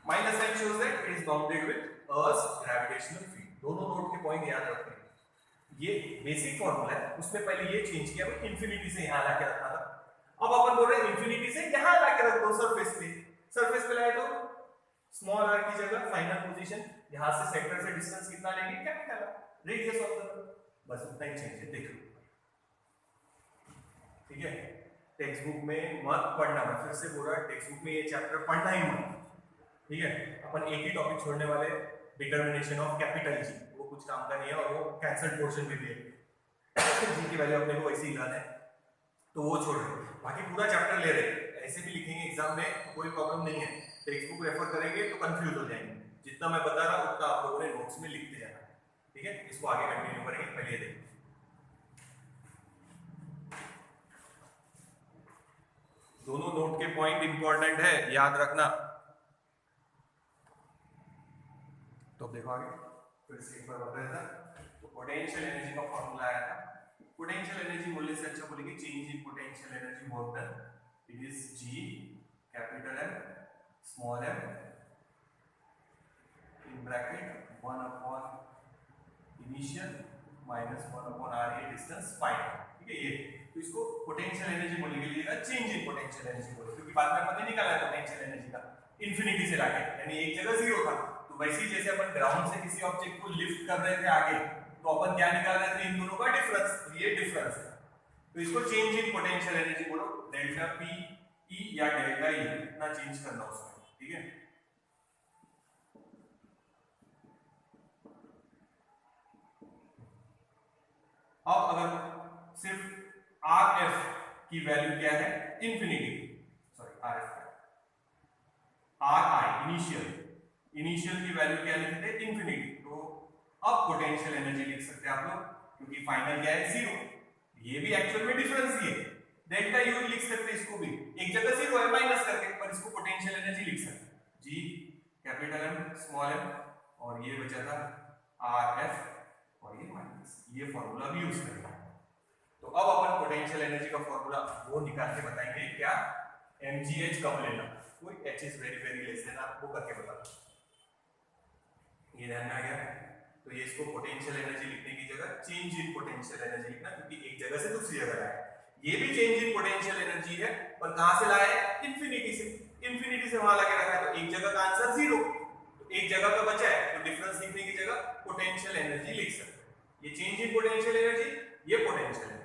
Minus sign shows that it is bounded with earth gravitational field. दोनों नोट के पॉइंट याद रखना। ये बेसिक फॉर्मूला है, उसमें पहले ये चेंज किया, वो इंफिनिटी से यहां लाके रखा था, अब अपन बोल रहे हैं इंफिनिटी से यहां लाके रख दो सरफेस पे लाए तो स्मॉल r की जगह फाइनल पोजीशन, यहां से सेंटर से डिस्टेंस कितना लेंगे, क्या निकाला, रेडियस ऑफ द, बस उतना ही चेंज है। देखो ठीक है, टेक्स्ट बुक में मत पढ़ना, मैं फिर से बोल रहा हूं टेक्स्ट बुक में ये चैप्टर पढ़ना ही मत। ठीक है, अपन एक ही टॉपिक छोड़ने वाले, डिटर्मिनेशन ऑफ कैपिटल G, वो कुछ काम का नहीं है और वो कैंसल्ड पोर्शन में भी है जी की वैल्यू अपने को वैसे ही लाना है, तो वो छोड़ रहे, बाकी पूरा चैप्टर ले रहे, ऐसे भी लिखेंगे एग्जाम में तो कोई प्रॉब्लम नहीं है। टेक्स्ट बुक रेफर करेंगे तो कंफ्यूज हो जाएंगे, जितना मैं बता रहा हूं उतना आप लोगों ने नोट्स में लिखते जाना। ठीक है, इसको आगे कंटिन्यू करेंगे, पहले ये देखिए दोनों नोट के पॉइंट इंपॉर्टेंट है, याद रखना। तो देखो आगे फिर से एक बार बता रहा था, तो पोटेंशियल एनर्जी का फॉर्मूला आया था। पोटेंशियल एनर्जी बोलने से अच्छा बोलेंगे change in potential energy work done, it is G capital M small m in bracket 1 upon initial minus 1 upon r, ये डिस्टेंस फाइंड। ठीक है, ये तो इसको पोटेंशियल एनर्जी बोलेंगे, ये चेंज इन पोटेंशियल एनर्जी बोलेंगे, क्योंकि बाद में पता निकाला है पोटेंशियल एनर्जी का इंफिनिटी से लाके, यानी एक जगह जीरो था, तो वैसे ही जैसे अपन ग्राउंड से किसी ऑब्जेक्ट को लिफ्ट कर रहे थे आगे, तो अपन क्या निकाल रहे थे, इन दोनों का डिफरेंस, तो ये डिफरेंस है, तो इसको चेंज इन पोटेंशियल एनर्जी बोलो, डेल्टा P E या डेल्टा E, इतना चेंज करना उसमें। ठीक है, अब अगर सिर्फ RF की वैल्यू क्या है, infinity, sorry RF RI initial की वैल्यू क्या लिखते थे, इंफिनिटी, तो अब पोटेंशियल एनर्जी लिख सकते हैं आप लोग, क्योंकि फाइनल क्या है, जीरो, ये भी एक्चुअल में डिफरेंस ही है, डेल्टा U लिख सकते हैं इसको भी, एक जगह जीरो है माइनस करके, पर इसको पोटेंशियल एनर्जी लिख सकते हैं G capital M small m, और ये बचा था RF और ये माइनस, ये फॉर्मूला भी यूज करेंगे। तो अब अपन पोटेंशियल एनर्जी का फॉर्मूला वो निकाल के बताएंगे, क्या mgh कब लेना, कोई h is very very less than, आपको करके बता, ये ध्यान में आ गया। तो ये इसको पोटेंशियल एनर्जी लिखने की जगह चेंज इन पोटेंशियल एनर्जी लिखना, क्योंकि एक जगह से दूसरी जगह लाया, ये भी चेंज इन पोटेंशियल एनर्जी है, पर कहां से लाया है, इंफिनिटी से वहां लाके रखा है, तो एक जगह का आंसर जीरो, तो एक जगह का बचा है, तो डिफरेंस लिखने की जगह पोटेंशियल एनर्जी लिख सकते हैं, ये चेंज इन पोटेंशियल एनर्जी, ये पोटेंशियल एनर्जी,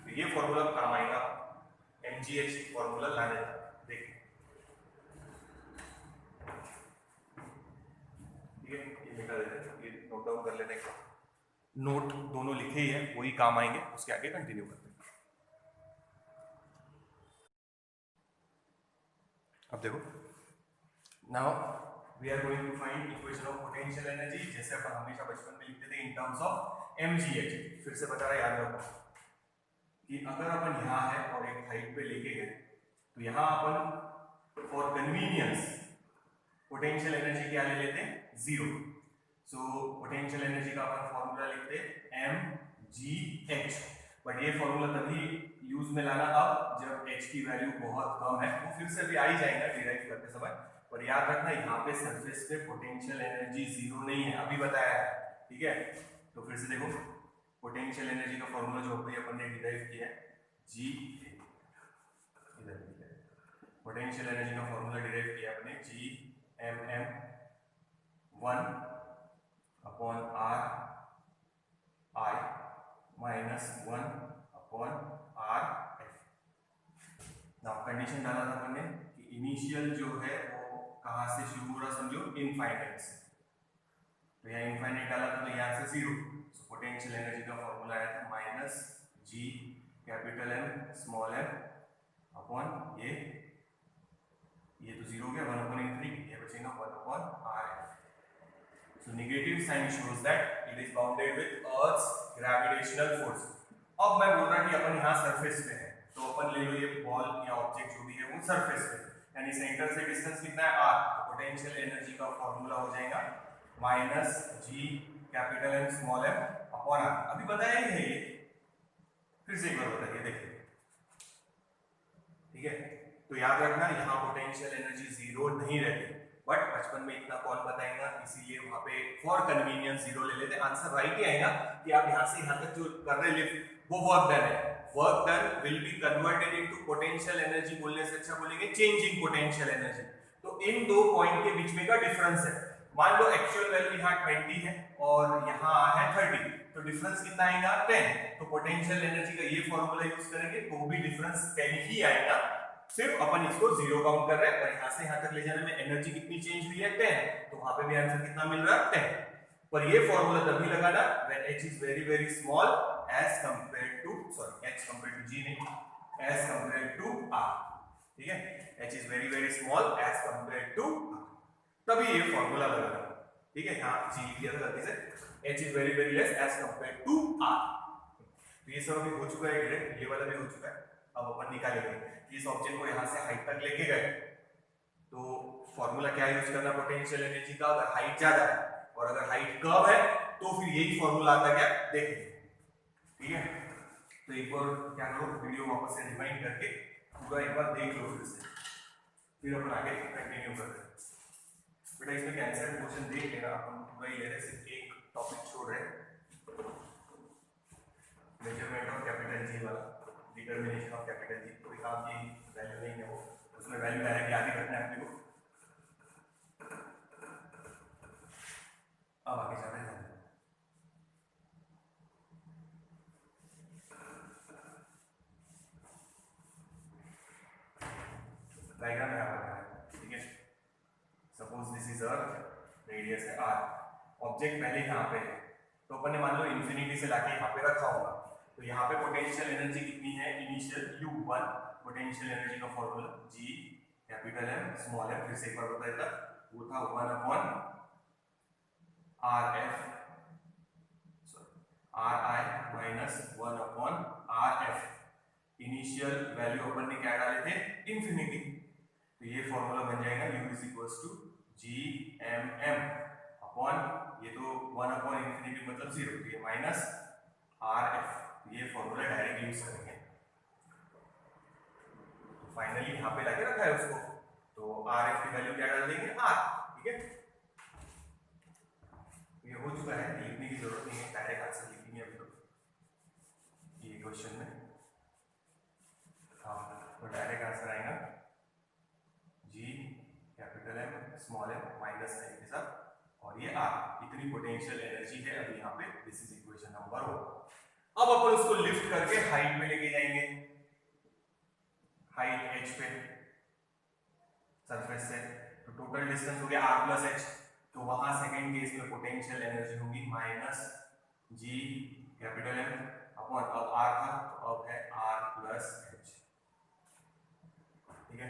तो ये फॉर्मूला काम आएगा mgh फॉर्मूला लाने का। देखिए ठीक है, ये लिखा देते हैं, ये नोट डाउन कर लेने का, नोट दोनों लिखे ही है, वही काम आएंगे, उसके आगे कंटिन्यू करते हैं। अब देखो, now we are going to find equation of potential energy, जैसे अपन हमेशा बचपन में लिखते थे इन टर्म्स ऑफ mgh। फिर से बता रहा, याद रखो कि अगर अपन यहाँ है और एक हाइट पे लेके गए, तो यहाँ अपन फॉर कन्वीनियंस पोटेंशियल एनर्जी क्या ले लेते हैं, जीरो, सो पोटेंशियल एनर्जी का अपन फॉर्मूला लिखते हैं mgh, बट ये फॉर्मूला तभी यूज में लाना अब जब h की वैल्यू बहुत कम है, वो फिर से भी आ ही जाएगा डिराइव करते समय, पर याद रखना यहाँ पे सरफेस पे पोटेंशियल एनर्जी जीरो नहीं है, अभी बताया है। ठीक है, तो फिर से देखो पोटेंशियल एनर्जी का फॉर्मूला जो अपन ने डिराइव किया है, G इधर पोटेंशियल एनर्जी का फॉर्मूला डिराइव किया अपने GMM 1 upon RI -1/r f। Now condition डाला था अपन ने कि इनिशियल जो है वो कहाँ से शुरू हो रहा, समझो इनफाइनाइट से। तो यहाँ इनफाइनाइट डाला था तो यहाँ से 0। सो पोटेंशियल एनर्जी का फॉर्मूला आया था -g capital M small m upon ये तो 0 हो गया, 1/∞, ये बचेगा 1/r। So negative sign shows that it is bounded with Earth's gravitational force। अब मैं बोल रहा कि अपन यहाँ सरफेस पे है, तो अपन ले लो ये बॉल या ऑब्जेक्ट जो भी है वो सरफेस पे, यानी सेंटर से डिस्टेंस कितना है r। पोटेंशियल एनर्जी का फॉर्मूला हो जाएगा -g capital M small m upon r। अभी बताया ही है ये, फिर से एक बार बताइए, देखिए ठीक है। तो याद रखना यहाँ पोटेंशियल एनर्जी 0 नहीं रहती, बट बचपन में इतना कौन बताएगा, इसीलिए वहां पे फॉर कन्वीनियंस 0 ले लेते। आंसर राइट ही आएगा कि आप यहाँ से यहाँ तक जो कर रहे लिफ्ट वो वर्क डन है। Work done will be converted into potential energy, बोलने से अच्छा बोलेंगे चेंज इन पोटेंशियल एनर्जी। तो इन दो पॉइंट के बीच में का डिफरेंस है। मान लो एक्चुअल वैल्यू यहाँ 20 है और यहाँ है 30, तो डिफरेंस कितना आएगा 10। तो पोटेंशियल एनर्जी का ये फॉर्मूला यूज करेंगे तो भी डिफरेंस 10 ही आएगा, सिर्फ अपन इसको 0 काउंट कर रहे हैं। और यहाँ से यहाँ तक ले जाने में एनर्जी कितनी चेंज हुई है 10, तो वहां पे भी आंसर कितना मिल रहा है 10। पर ये फॉर्मूला तभी लगाना when h is very very small as compared to, sorry h compared to g नहीं, एज कंपेयर्ड टू r, ठीक है। h is very very small as compared to r, तभी ये फॉर्मूला लगाना, ठीक है। यहाँ g लिख दिया था गलती से, h is very very less as compared to r। तो ये सब अभी हो चुका है, ये वाला भी हो चुका है। अब अपन निकालेंगे इस ऑब्जेक्ट को यहाँ से हाइट तक लेके गए, तो फॉर्मूला क्या यूज करना पोटेंशियल एनर्जी का, अगर हाइट ज्यादा है और अगर हाइट कम है तो फिर यही फॉर्मूला आता क्या देखेंगे, ठीक है। तो एक बार क्या करो, वीडियो वापस से रिवाइंड करके पूरा एक बार देख लो फिर से, फिर अपन आगे कंटिन्यू करते हैं। बेटा इसमें कैंसर क्वेश्चन देख लेना, अपन पूरा ही ले रहे, सिर्फ एक टॉपिक छोड़ रहे, मेजरमेंट ऑफ कैपिटल जी वाला, डिटरमिनेशन ऑफ कैपिटल जी। कोई काम की वैल्यू नहीं है वो, उसमें वैल्यू डायरेक्ट याद ही रखना है अपने को। अब आगे चलते हैं, डायग्राम यहाँ पर है, ठीक है। Suppose this is earth, radius है r, ऑब्जेक्ट पहले यहाँ पे है, तो अपन ने मान लो इन्फिनिटी से लाके यहाँ पे रखा होगा, तो यहाँ पे पोटेंशियल एनर्जी कितनी है इनिशियल u1, पोटेंशियल एनर्जी का formula g capital M small m, फिर से एक बार बता देता, वो था 1/rf ri minus 1/rf। Initial value अपन ने क्या डाले थे इन्फिनिटी, तो ये फॉर्मूला बन जाएगा u is equals to gmm upon ये तो 1/infinity मतलब 0, तो ये माइनस rf, ये फॉर्मूला डायरेक्ट यूज करेंगे। तो फाइनली यहाँ पे लाके रखा है उसको, तो rf की वैल्यू क्या डाल देंगे r, ठीक है। ये हो चुका है, लिखने की जरूरत नहीं है, डायरेक्ट आंसर लिखेंगे अभी तो ये क्वेश्चन में। हाँ, तो डायरेक्ट आंसर आएगा g capital M small m minus sign के साथ, और ये r, इतनी पोटेंशियल एनर्जी है अभी यहाँ पे। This is equation number 1। अब अपन उसको लिफ्ट करके हाइट में लेके जाएंगे, हाइट h पे सरफेस से, तो टोटल डिस्टेंस हो गया r प्लस h, तो वहां सेकंड केस में पोटेंशियल एनर्जी होगी minus g capital M upon, अब r था तो अब है r प्लस h, ठीक है।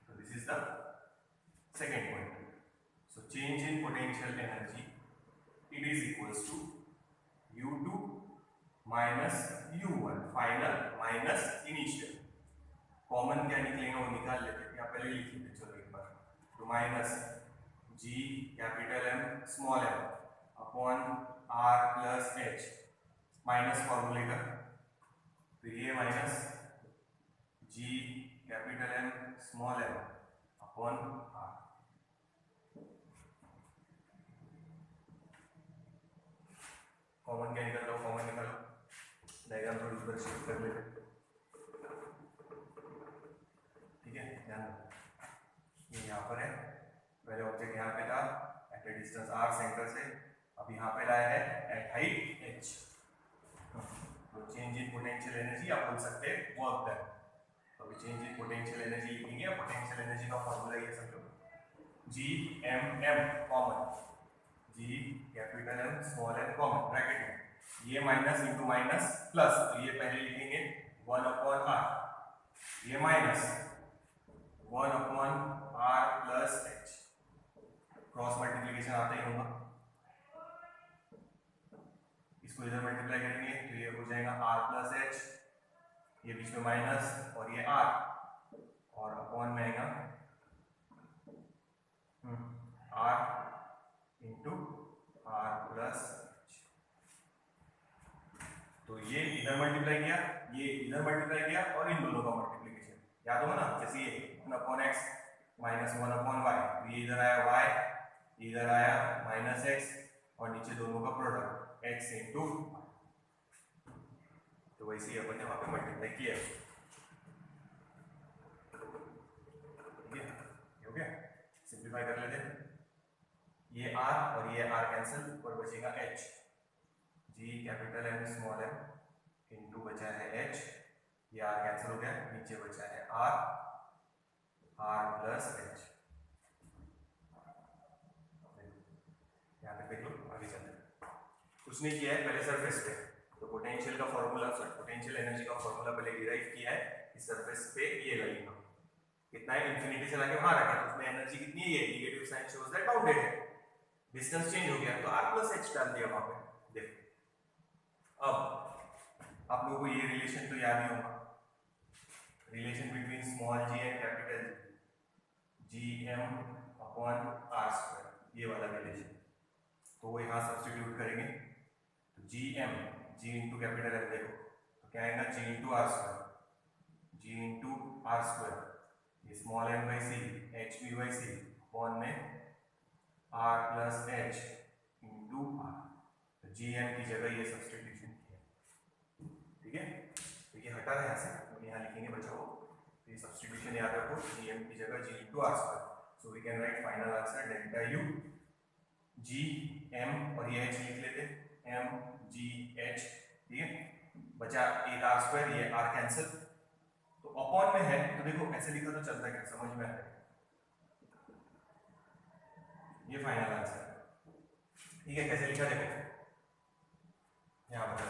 तो this is the second point. So change in potential energy it is equals to u2 minus u1 final minus initial. Common क्या निकलेगा वो निकाल लेते हैं, या पहले लिख लेते, चलो एक बार, तो minus g capital M small m upon r plus h, minus फॉर्मूले का, तो ये minus g capital M small m upon r। Common क्या निकल लो, कॉमन निकालो, डायग्राम थोड़ी ऊपर शिफ्ट कर लेते, ठीक है। ध्यान दो, ये यहाँ पर है, पहले ऑब्जेक्ट यहाँ पे था at a distance r centre से, अब यहाँ पे लाया है एट हाइट h। तो चेंज इन पोटेंशियल एनर्जी आप बोल सकते हैं वर्क डन। तो अभी चेंज इन पोटेंशियल एनर्जी लिखेंगे। पोटेंशियल एनर्जी का फॉर्मूला ये समझो, GMM common, G capital M small m common bracket में, ये माइनस इंटू माइनस प्लस, तो ये पहले लिखेंगे 1/r, ये minus 1/r plus h, cross multiplication आता ही होगा, इसको इधर मल्टीप्लाई करेंगे तो ये हो जाएगा r प्लस h, ये बीच में माइनस और ये r, और अपॉन में आएगा r into r plus h। तो ये इधर मल्टीप्लाई किया, ये इधर मल्टीप्लाई किया और इन दोनों का मल्टीप्लीकेशन याद होगा ना, जैसे ये 1/x माइनस 1/y, तो ये इधर आया y, इधर आया माइनस x, और नीचे दोनों का प्रोडक्ट x इंटू, तो वैसे ही अपन ने वहां पे मल्टीप्लाई किया। ठीक है, हो गया, सिंप्लीफाई कर लेते हैं। ये r और ये r कैंसिल, और बचेगा h, g capital M small m into बचा है h, ये r कैंसिल हो गया, नीचे बचा है r प्लस h। यहाँ पे देख लो, आगे चलते हैं। कुछ नहीं किया है, पहले सरफेस पे तो पोटेंशियल का फॉर्मूला, पोटेंशियल एनर्जी का फॉर्मूला पहले डिराइव किया है। इस सरफेस पे ये लगेगा कितना है, इंफिनिटी से लाके वहां रखा, तो उसमें एनर्जी कितनी है, ये negative sign shows that bounded है, डिस्टेंस चेंज हो गया तो r प्लस h डाल दिया वहां पे। देखो अब आप लोगों को ये रिलेशन तो याद ही होगा, relation between small g and capital GM upon r², ये वाला रिलेशन, तो वो यहाँ सब्स्टिट्यूट करेंगे, तो GM G into capital M, देखो तो क्या आएगा, G इंटू r², ये small m by C, h b by C upon में r plus h into r, तो GM की जगह ये सब्स्टिट्यूशन किया। ठीक है, तो ये हटा है यहाँ से, तो यहाँ लिखेंगे बचाओ, तो ये सब्स्टिट्यूशन याद रखो, GM की जगह G into r², so we can write final answer delta U GM, और ये h लिख लेते MGH। ठीक है, बचा एक r², ये r कैंसिल, तो अपॉन में है, तो देखो ऐसे लिखा तो चलता है, क्या समझ में आता है, ये फाइनल आंसर। ठीक है, कैसे लिखा देखो, यहाँ बता,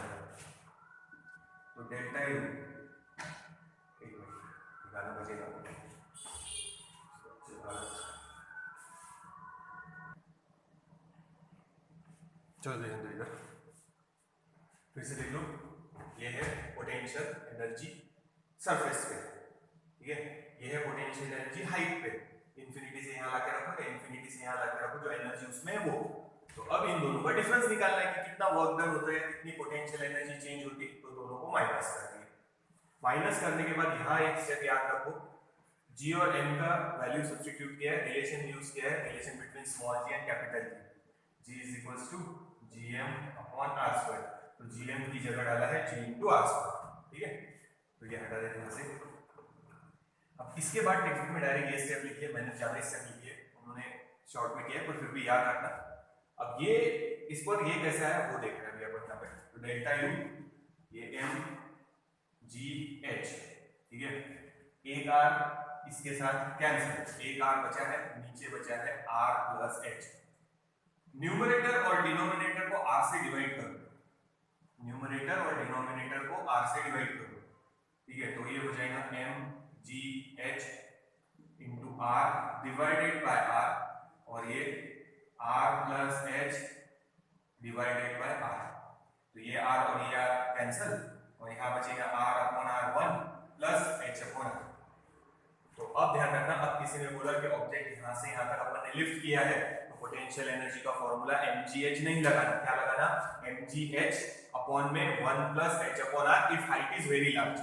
तो डेल्टा U, एक मिनट गाना बजेगा, चलो देखो इधर फिर से देख लो, ये है पोटेंशियल एनर्जी सरफेस पे। ठीक है, ये है पोटेंशियल एनर्जी हाइट पे, इंफिनिटी से यहाँ लाके रखो, इंफिनिटी से यहाँ लाके रखो, जो एनर्जी उसमें है वो। तो अब इन दोनों का डिफरेंस निकालना है कि कितना वर्क डन होता है, कितनी पोटेंशियल एनर्जी चेंज होती है, तो दोनों को माइनस कर दिए। माइनस करने के बाद यहाँ एक स्टेप याद रखो, G और M का वैल्यू सब्स्टिट्यूट किया है, रिलेशन यूज किया है, relation between small g and capital G, G is equals to GM upon r², तो GM की जगह डाला है G इंटू r²। ठीक है, तो ये हटा देते हैं यहाँ से। अब इसके बाद टेक्स्ट बुक में डायरेक्ट ये स्टेप लिखिए, मैंने ज्यादा स्टेप लिखी है, उन्होंने शॉर्ट में किया, पर फिर भी याद रखना। अब ये इस पर ये कैसा है वो देख रहे हैं अभी अपन यहाँ पे, तो डेल्टा U, ये MGH। ठीक है, एक r इसके साथ कैंसिल, एक r बचा है, नीचे बचा है r प्लस h। न्यूमरेटर और डिनोमिनेटर को r से डिवाइड करो, न्यूमरेटर और डिनोमिनेटर को r से डिवाइड करो। ठीक है, तो ये हो जाएगा MGH into r divided by r, और ये r plus h divided by r, तो ये r और ये r कैंसिल, और यहाँ बचेगा r upon r1 plus h upon r। तो अब ध्यान रखना, अब किसी ने बोला कि ऑब्जेक्ट यहाँ से यहाँ तक अपन ने लिफ्ट किया है, तो पोटेंशियल एनर्जी का फॉर्मूला MGH नहीं लगाना, क्या लगाना, MGH अपॉन में 1 plus h upon r if height is very large.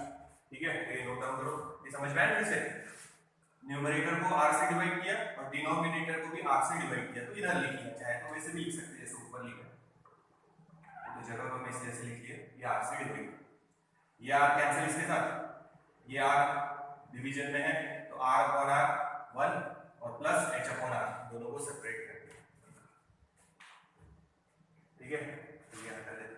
ठीक है, तो ये नोट डाउन करो, ये समझ में आया कैसे, न्यूमरेटर को r से डिवाइड किया और डिनोमिनेटर को भी r से डिवाइड किया, तो इधर लिख लिया, चाहे तो वैसे भी लिख सकते हैं जैसे ऊपर लिखा है, तो जगह को मैं जैसे लिख लिया, ये r से डिवाइड, ये r कैंसिल इसके साथ, ये r डिवीजन में है, तो r अपॉन r 1 और प्लस h अपॉन r, दोनों को सेपरेट कर दिया। ठीक है, तो ये हटा देते,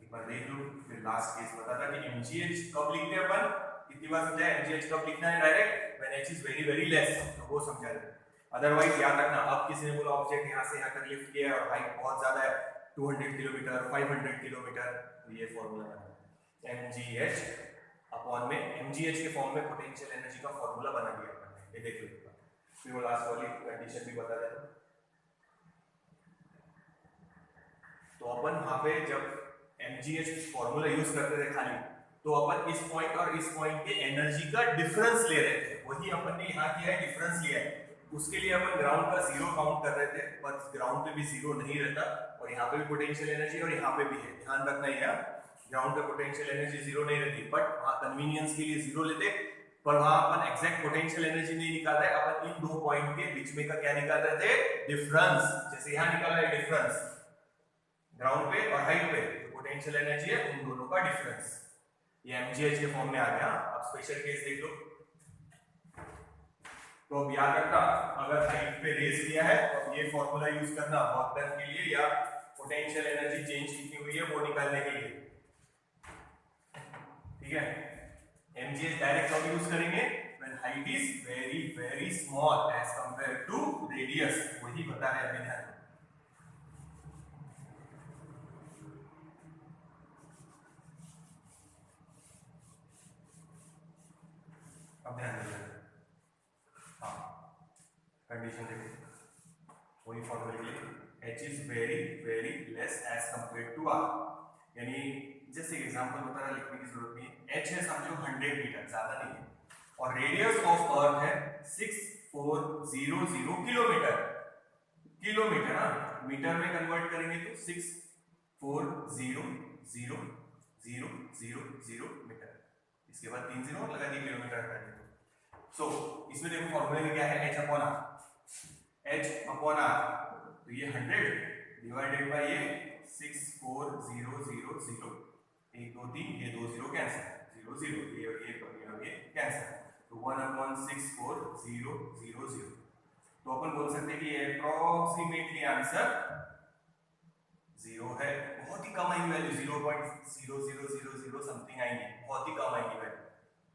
एक बार देख लो, फिर लास्ट केस बता था कि mgh कब लिखते हैं अपन, कितनी बार समझा mgh कब लिखना है direct, when h is very very less, तो वो समझा रहे। अदरवाइज याद रखना, अब किसी ने बोला ऑब्जेक्ट यहाँ से यहाँ तक लिफ्ट किया और हाइट बहुत ज्यादा है 200 किलोमीटर 500 किलोमीटर, तो ये फॉर्मूला बना mgh अपॉन में mgh के फॉर्म में पोटेंशियल एनर्जी का फॉर्मूला बना दिया अपन ने, ये देख लो। फिर वो लास्ट वाली कंडीशन भी बता देता। तो अपन वहां पे जब mgh फॉर्मूला यूज करते थे खाली, तो अपन इस पॉइंट और इस पॉइंट के एनर्जी का डिफरेंस ले रहे थे, वही अपन ने यहाँ किया है, डिफरेंस लिया है। उसके लिए अपन ग्राउंड का जीरो काउंट कर रहे थे, पर ग्राउंड पे भी जीरो नहीं रहता, और यहाँ पे भी पोटेंशियल एनर्जी और यहाँ पे भी है, ध्यान रखना ही है। ग्राउंड पे पोटेंशियल एनर्जी जीरो नहीं रहती, बट वहाँ कन्वीनियंस के लिए जीरो लेते, पर वहाँ अपन एग्जैक्ट पोटेंशियल एनर्जी नहीं निकाल रहे, अपन इन दो पॉइंट के बीच में का क्या निकाल रहे थे, डिफरेंस। जैसे यहाँ निकाला है डिफरेंस ग्राउंड पे और हाइट पे, तो पोटेंशियल एनर्जी है उन दोनों का डिफरेंस, ये mgh के फॉर्म में आ गया। अब स्पेशल केस देख लो, तो अब याद रखना, अगर हाइट पे रेस किया है तो ये फॉर्मूला यूज करना वर्क डन के लिए या पोटेंशियल एनर्जी चेंज कितनी हुई है वो निकालने के लिए, ठीक है। mgh डायरेक्ट कब यूज करेंगे, when height is very very small as compare to radius, वही बता रहे हैं ध्यान। अब ध्यान देना, हाँ कंडीशन देखो, वही फॉर्मूले के लिए h is very very less as compare to r, यानी जैसे एग्जांपल बता रहा, लिखने की जरूरत नहीं है। h है समझो 100 मीटर, ज्यादा नहीं है, और रेडियस ऑफ अर्थ है 6400 किलोमीटर, किलोमीटर ना, मीटर में कन्वर्ट करेंगे तो 640000 मीटर, इसके बाद 3 जीरो लगा दिए, किलोमीटर हटा दिए। सो इसमें देखो फॉर्मूला में क्या है, h अपॉन r, तो ये 100 डिवाइडेड बाय ये 64000, 1 2 3, ये 2 जीरो कैंसिल, 0 0, ये और ये कैंसिल, तो 1/640000। तो अपन बोल सकते हैं कि अप्रोक्सीमेटली आंसर 0 है, बहुत ही कम आएगी वैल्यू, 0.0000 समथिंग आएंगे, बहुत ही कम आएगी वैल्यू,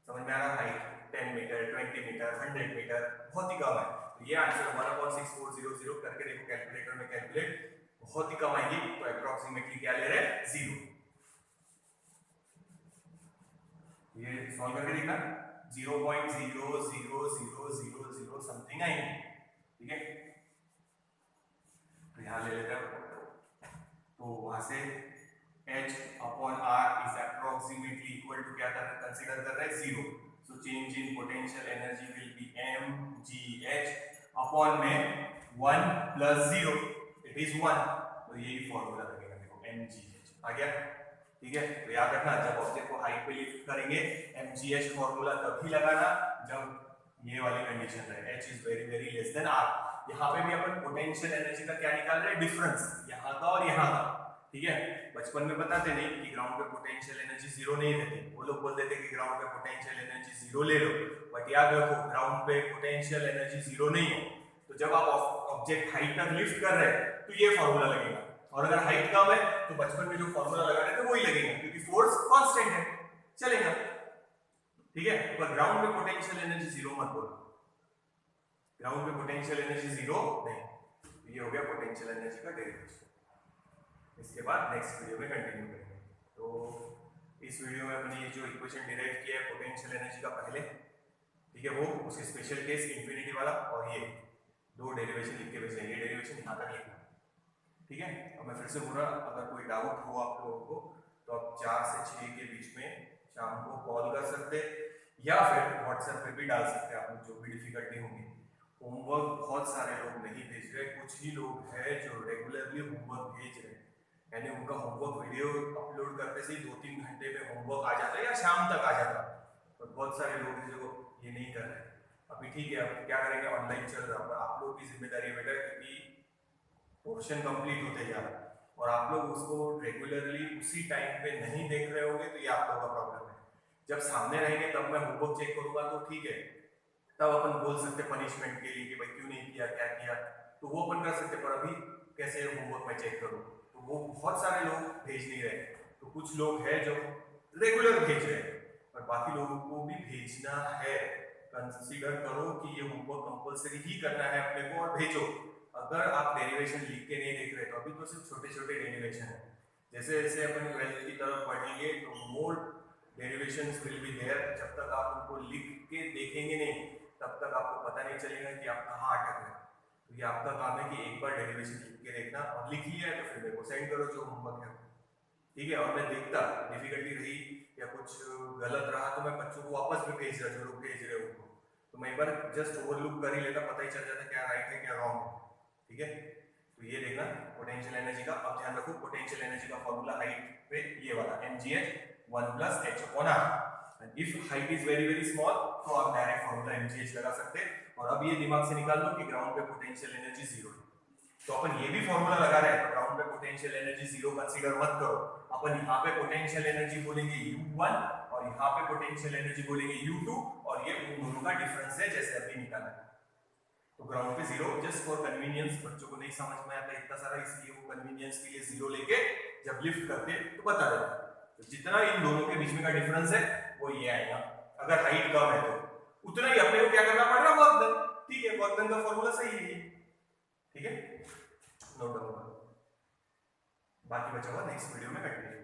समझ में आ रहा। हाइट 10 मीटर 20 मीटर 100 मीटर बहुत ही कम है, तो ये आंसर 1/6400 करके देखो कैलकुलेटर में कैलकुलेट, बहुत ही कम आएगी, तो अप्रोक्सीमेटली क्या ले रहे हैं, 0। ये सॉल्व करके देखना, 0.00000 समथिंग आएंगे, ठीक है। तो यहां ले लेते हैं, तो वहां से h upon r is approximately equal to क्या कंसीडर कर रहे हैं, 0। So change in potential energy will be mgh upon में 1 प्लस 0, इट इज 1, तो यही फॉर्मूला लगेगा, देखो mgh आ गया, ठीक है। तो याद रखना, जब ऑब्जेक्ट को हाइट पे लिफ्ट करेंगे mgh फॉर्मूला तभी लगाना जब ये वाली कंडीशन रहे, h is very very less than r। यहाँ पे भी अपन पोटेंशियल एनर्जी का क्या निकाल रहे हैं, डिफरेंस यहाँ का और यहाँ का, ठीक है। बचपन में बताते नहीं कि ग्राउंड पे पोटेंशियल एनर्जी जीरो नहीं रहती, वो लोग बोलते थे कि ग्राउंड पे पोटेंशियल एनर्जी जीरो ले लो, बट याद रखो ग्राउंड पे पोटेंशियल एनर्जी जीरो नहीं है, तो जब आप ऑब्जेक्ट हाइट तक लिफ्ट कर रहे हैं तो ये फॉर्मूला लगेगा, और अगर हाइट कम है तो बचपन में जो फॉर्मूला लगा रहे थे वही लगेगा, क्योंकि फोर्स कांस्टेंट है, चलेगा, ठीक है। पर ग्राउंड पे पोटेंशियल एनर्जी जीरो मत बोलो, ग्राउंड पे पोटेंशियल एनर्जी जीरो नहीं, ये हो गया पोटेंशियल एनर्जी का डेरिवेशन। इसके बाद नेक्स्ट वीडियो में कंटिन्यू करेंगे। तो इस वीडियो में हमने ये जो इक्वेशन डिराइव किया है पोटेंशियल एनर्जी का पहले, ठीक है, वो उसके स्पेशल केस इंफिनिटी वाला, और ये दो डेरिवेशन लिख के भेजे, ये डेरिवेशन यहाँ तक लिखना, ठीक है। अब मैं फिर से बोल रहा, अगर कोई डाउट हो आप लोगों को तो आप 4 से 6 के बीच में शाम को कॉल कर सकते, या फिर व्हाट्सएप पे भी डाल सकते, आप जो भी डिफिकल्टी होगी। होमवर्क बहुत सारे लोग नहीं भेज रहे, कुछ ही लोग हैं जो रेगुलरली होमवर्क भेज रहे हैं, यानी उनका होमवर्क वीडियो अपलोड करते से ही 2-3 घंटे में होमवर्क आ जाता है या शाम तक आ जाता है, और बहुत सारे लोग हैं जो ये नहीं कर रहे। अभी ठीक है, अब क्या करेंगे, ऑनलाइन चल रहा है, पर आप लोग की जिम्मेदारी है बेटा, क्योंकि पोर्शन कंप्लीट होते जा रहा है और आप लोग उसको रेगुलरली उसी टाइम पे नहीं देख रहे होंगे, तो ये आप लोगों का प्रॉब्लम है। जब सामने रहेंगे तब मैं होमवर्क चेक करूंगा तो ठीक है, तब अपन बोल सकते पनिशमेंट के लिए कि भाई क्यों नहीं किया, क्या किया, तो वो अपन कर सकते, पर अभी कैसे होमवर्क में चेक करूं, तो वो बहुत सारे लोग भेज नहीं रहे, तो तो कुछ लोग हैं जो रेगुलर भेज रहे हैं, और बाकी लोगों को भी भेजना है। कंसीडर करो कि ये होमवर्क कंपलसरी ही करना है अपने को, और भेजो। अगर आप डेरिवेशन लिख के नहीं देख रहे तो अभी तो सिर्फ छोटे छोटे डेरिवेशन है, जैसे जैसे अपन 12th की तरफ पढ़ेंगे तो मोर डेरिवेशंस विल बी देयर। जब तक आप उनको लिख के देखेंगे नहीं तब तक आपको पता नहीं चलेगा कि आप कहाँ अटक रहे हैं। तो ये आपका काम है कि एक बार डेरिवेशन लिख के देखना, और लिख लिया है तो फिर मेरे को सेंड करो जो होमवर्क है, ठीक है। और मैं देखता डिफिकल्टी रही या कुछ गलत रहा तो मैं बच्चों को वापस भी भेज रहा, जो लोग भेज रहे हो उनको, तो मैं एक बार जस्ट ओवरलुक कर ही लेता, पता ही चल जाता क्या राइट है क्या रॉन्ग है, ठीक है। तो ये देखना पोटेंशियल एनर्जी का। अब ध्यान रखो पोटेंशियल एनर्जी का फॉर्मूला हाइट पे ये वाला mgh 1 + h/r। If height is very very small तो आप डायरेक्ट फॉर्मूला mgh लगा सकते हैं। और अब ये दिमाग से निकाल दो कि ग्राउंड पे पोटेंशियल एनर्जी 0 है, तो अपन ये भी फॉर्मूला लगा रहे हैं, तो ग्राउंड पे पोटेंशियल एनर्जी 0 कंसीडर मत करो। अपन यहाँ पे पोटेंशियल एनर्जी बोलेंगे U1 और यहाँ पे पोटेंशियल एनर्जी बोलेंगे U2, और ये उन दोनों का डिफरेंस है जैसे अभी निकाला है। तो ग्राउंड पे 0 जस्ट फॉर कन्वीनियंस, बच्चों को नहीं समझ में आता इतना सारा, इसलिए वो कन्वीनियंस के लिए 0 लेके जब लिफ्ट करते तो बता देता। तो जितना इन दोनों के बीच में का डिफरेंस है वो ये आएगा। अगर हाइट कम है तो उतना ही अपने को क्या करना पड़ रहा है, वर्क डन, ठीक है। वर्क डन का फॉर्मूला सही है, ठीक है, नोट डाउन। बाकी बचा हुआ नेक्स्ट वीडियो में कंटिन्यू।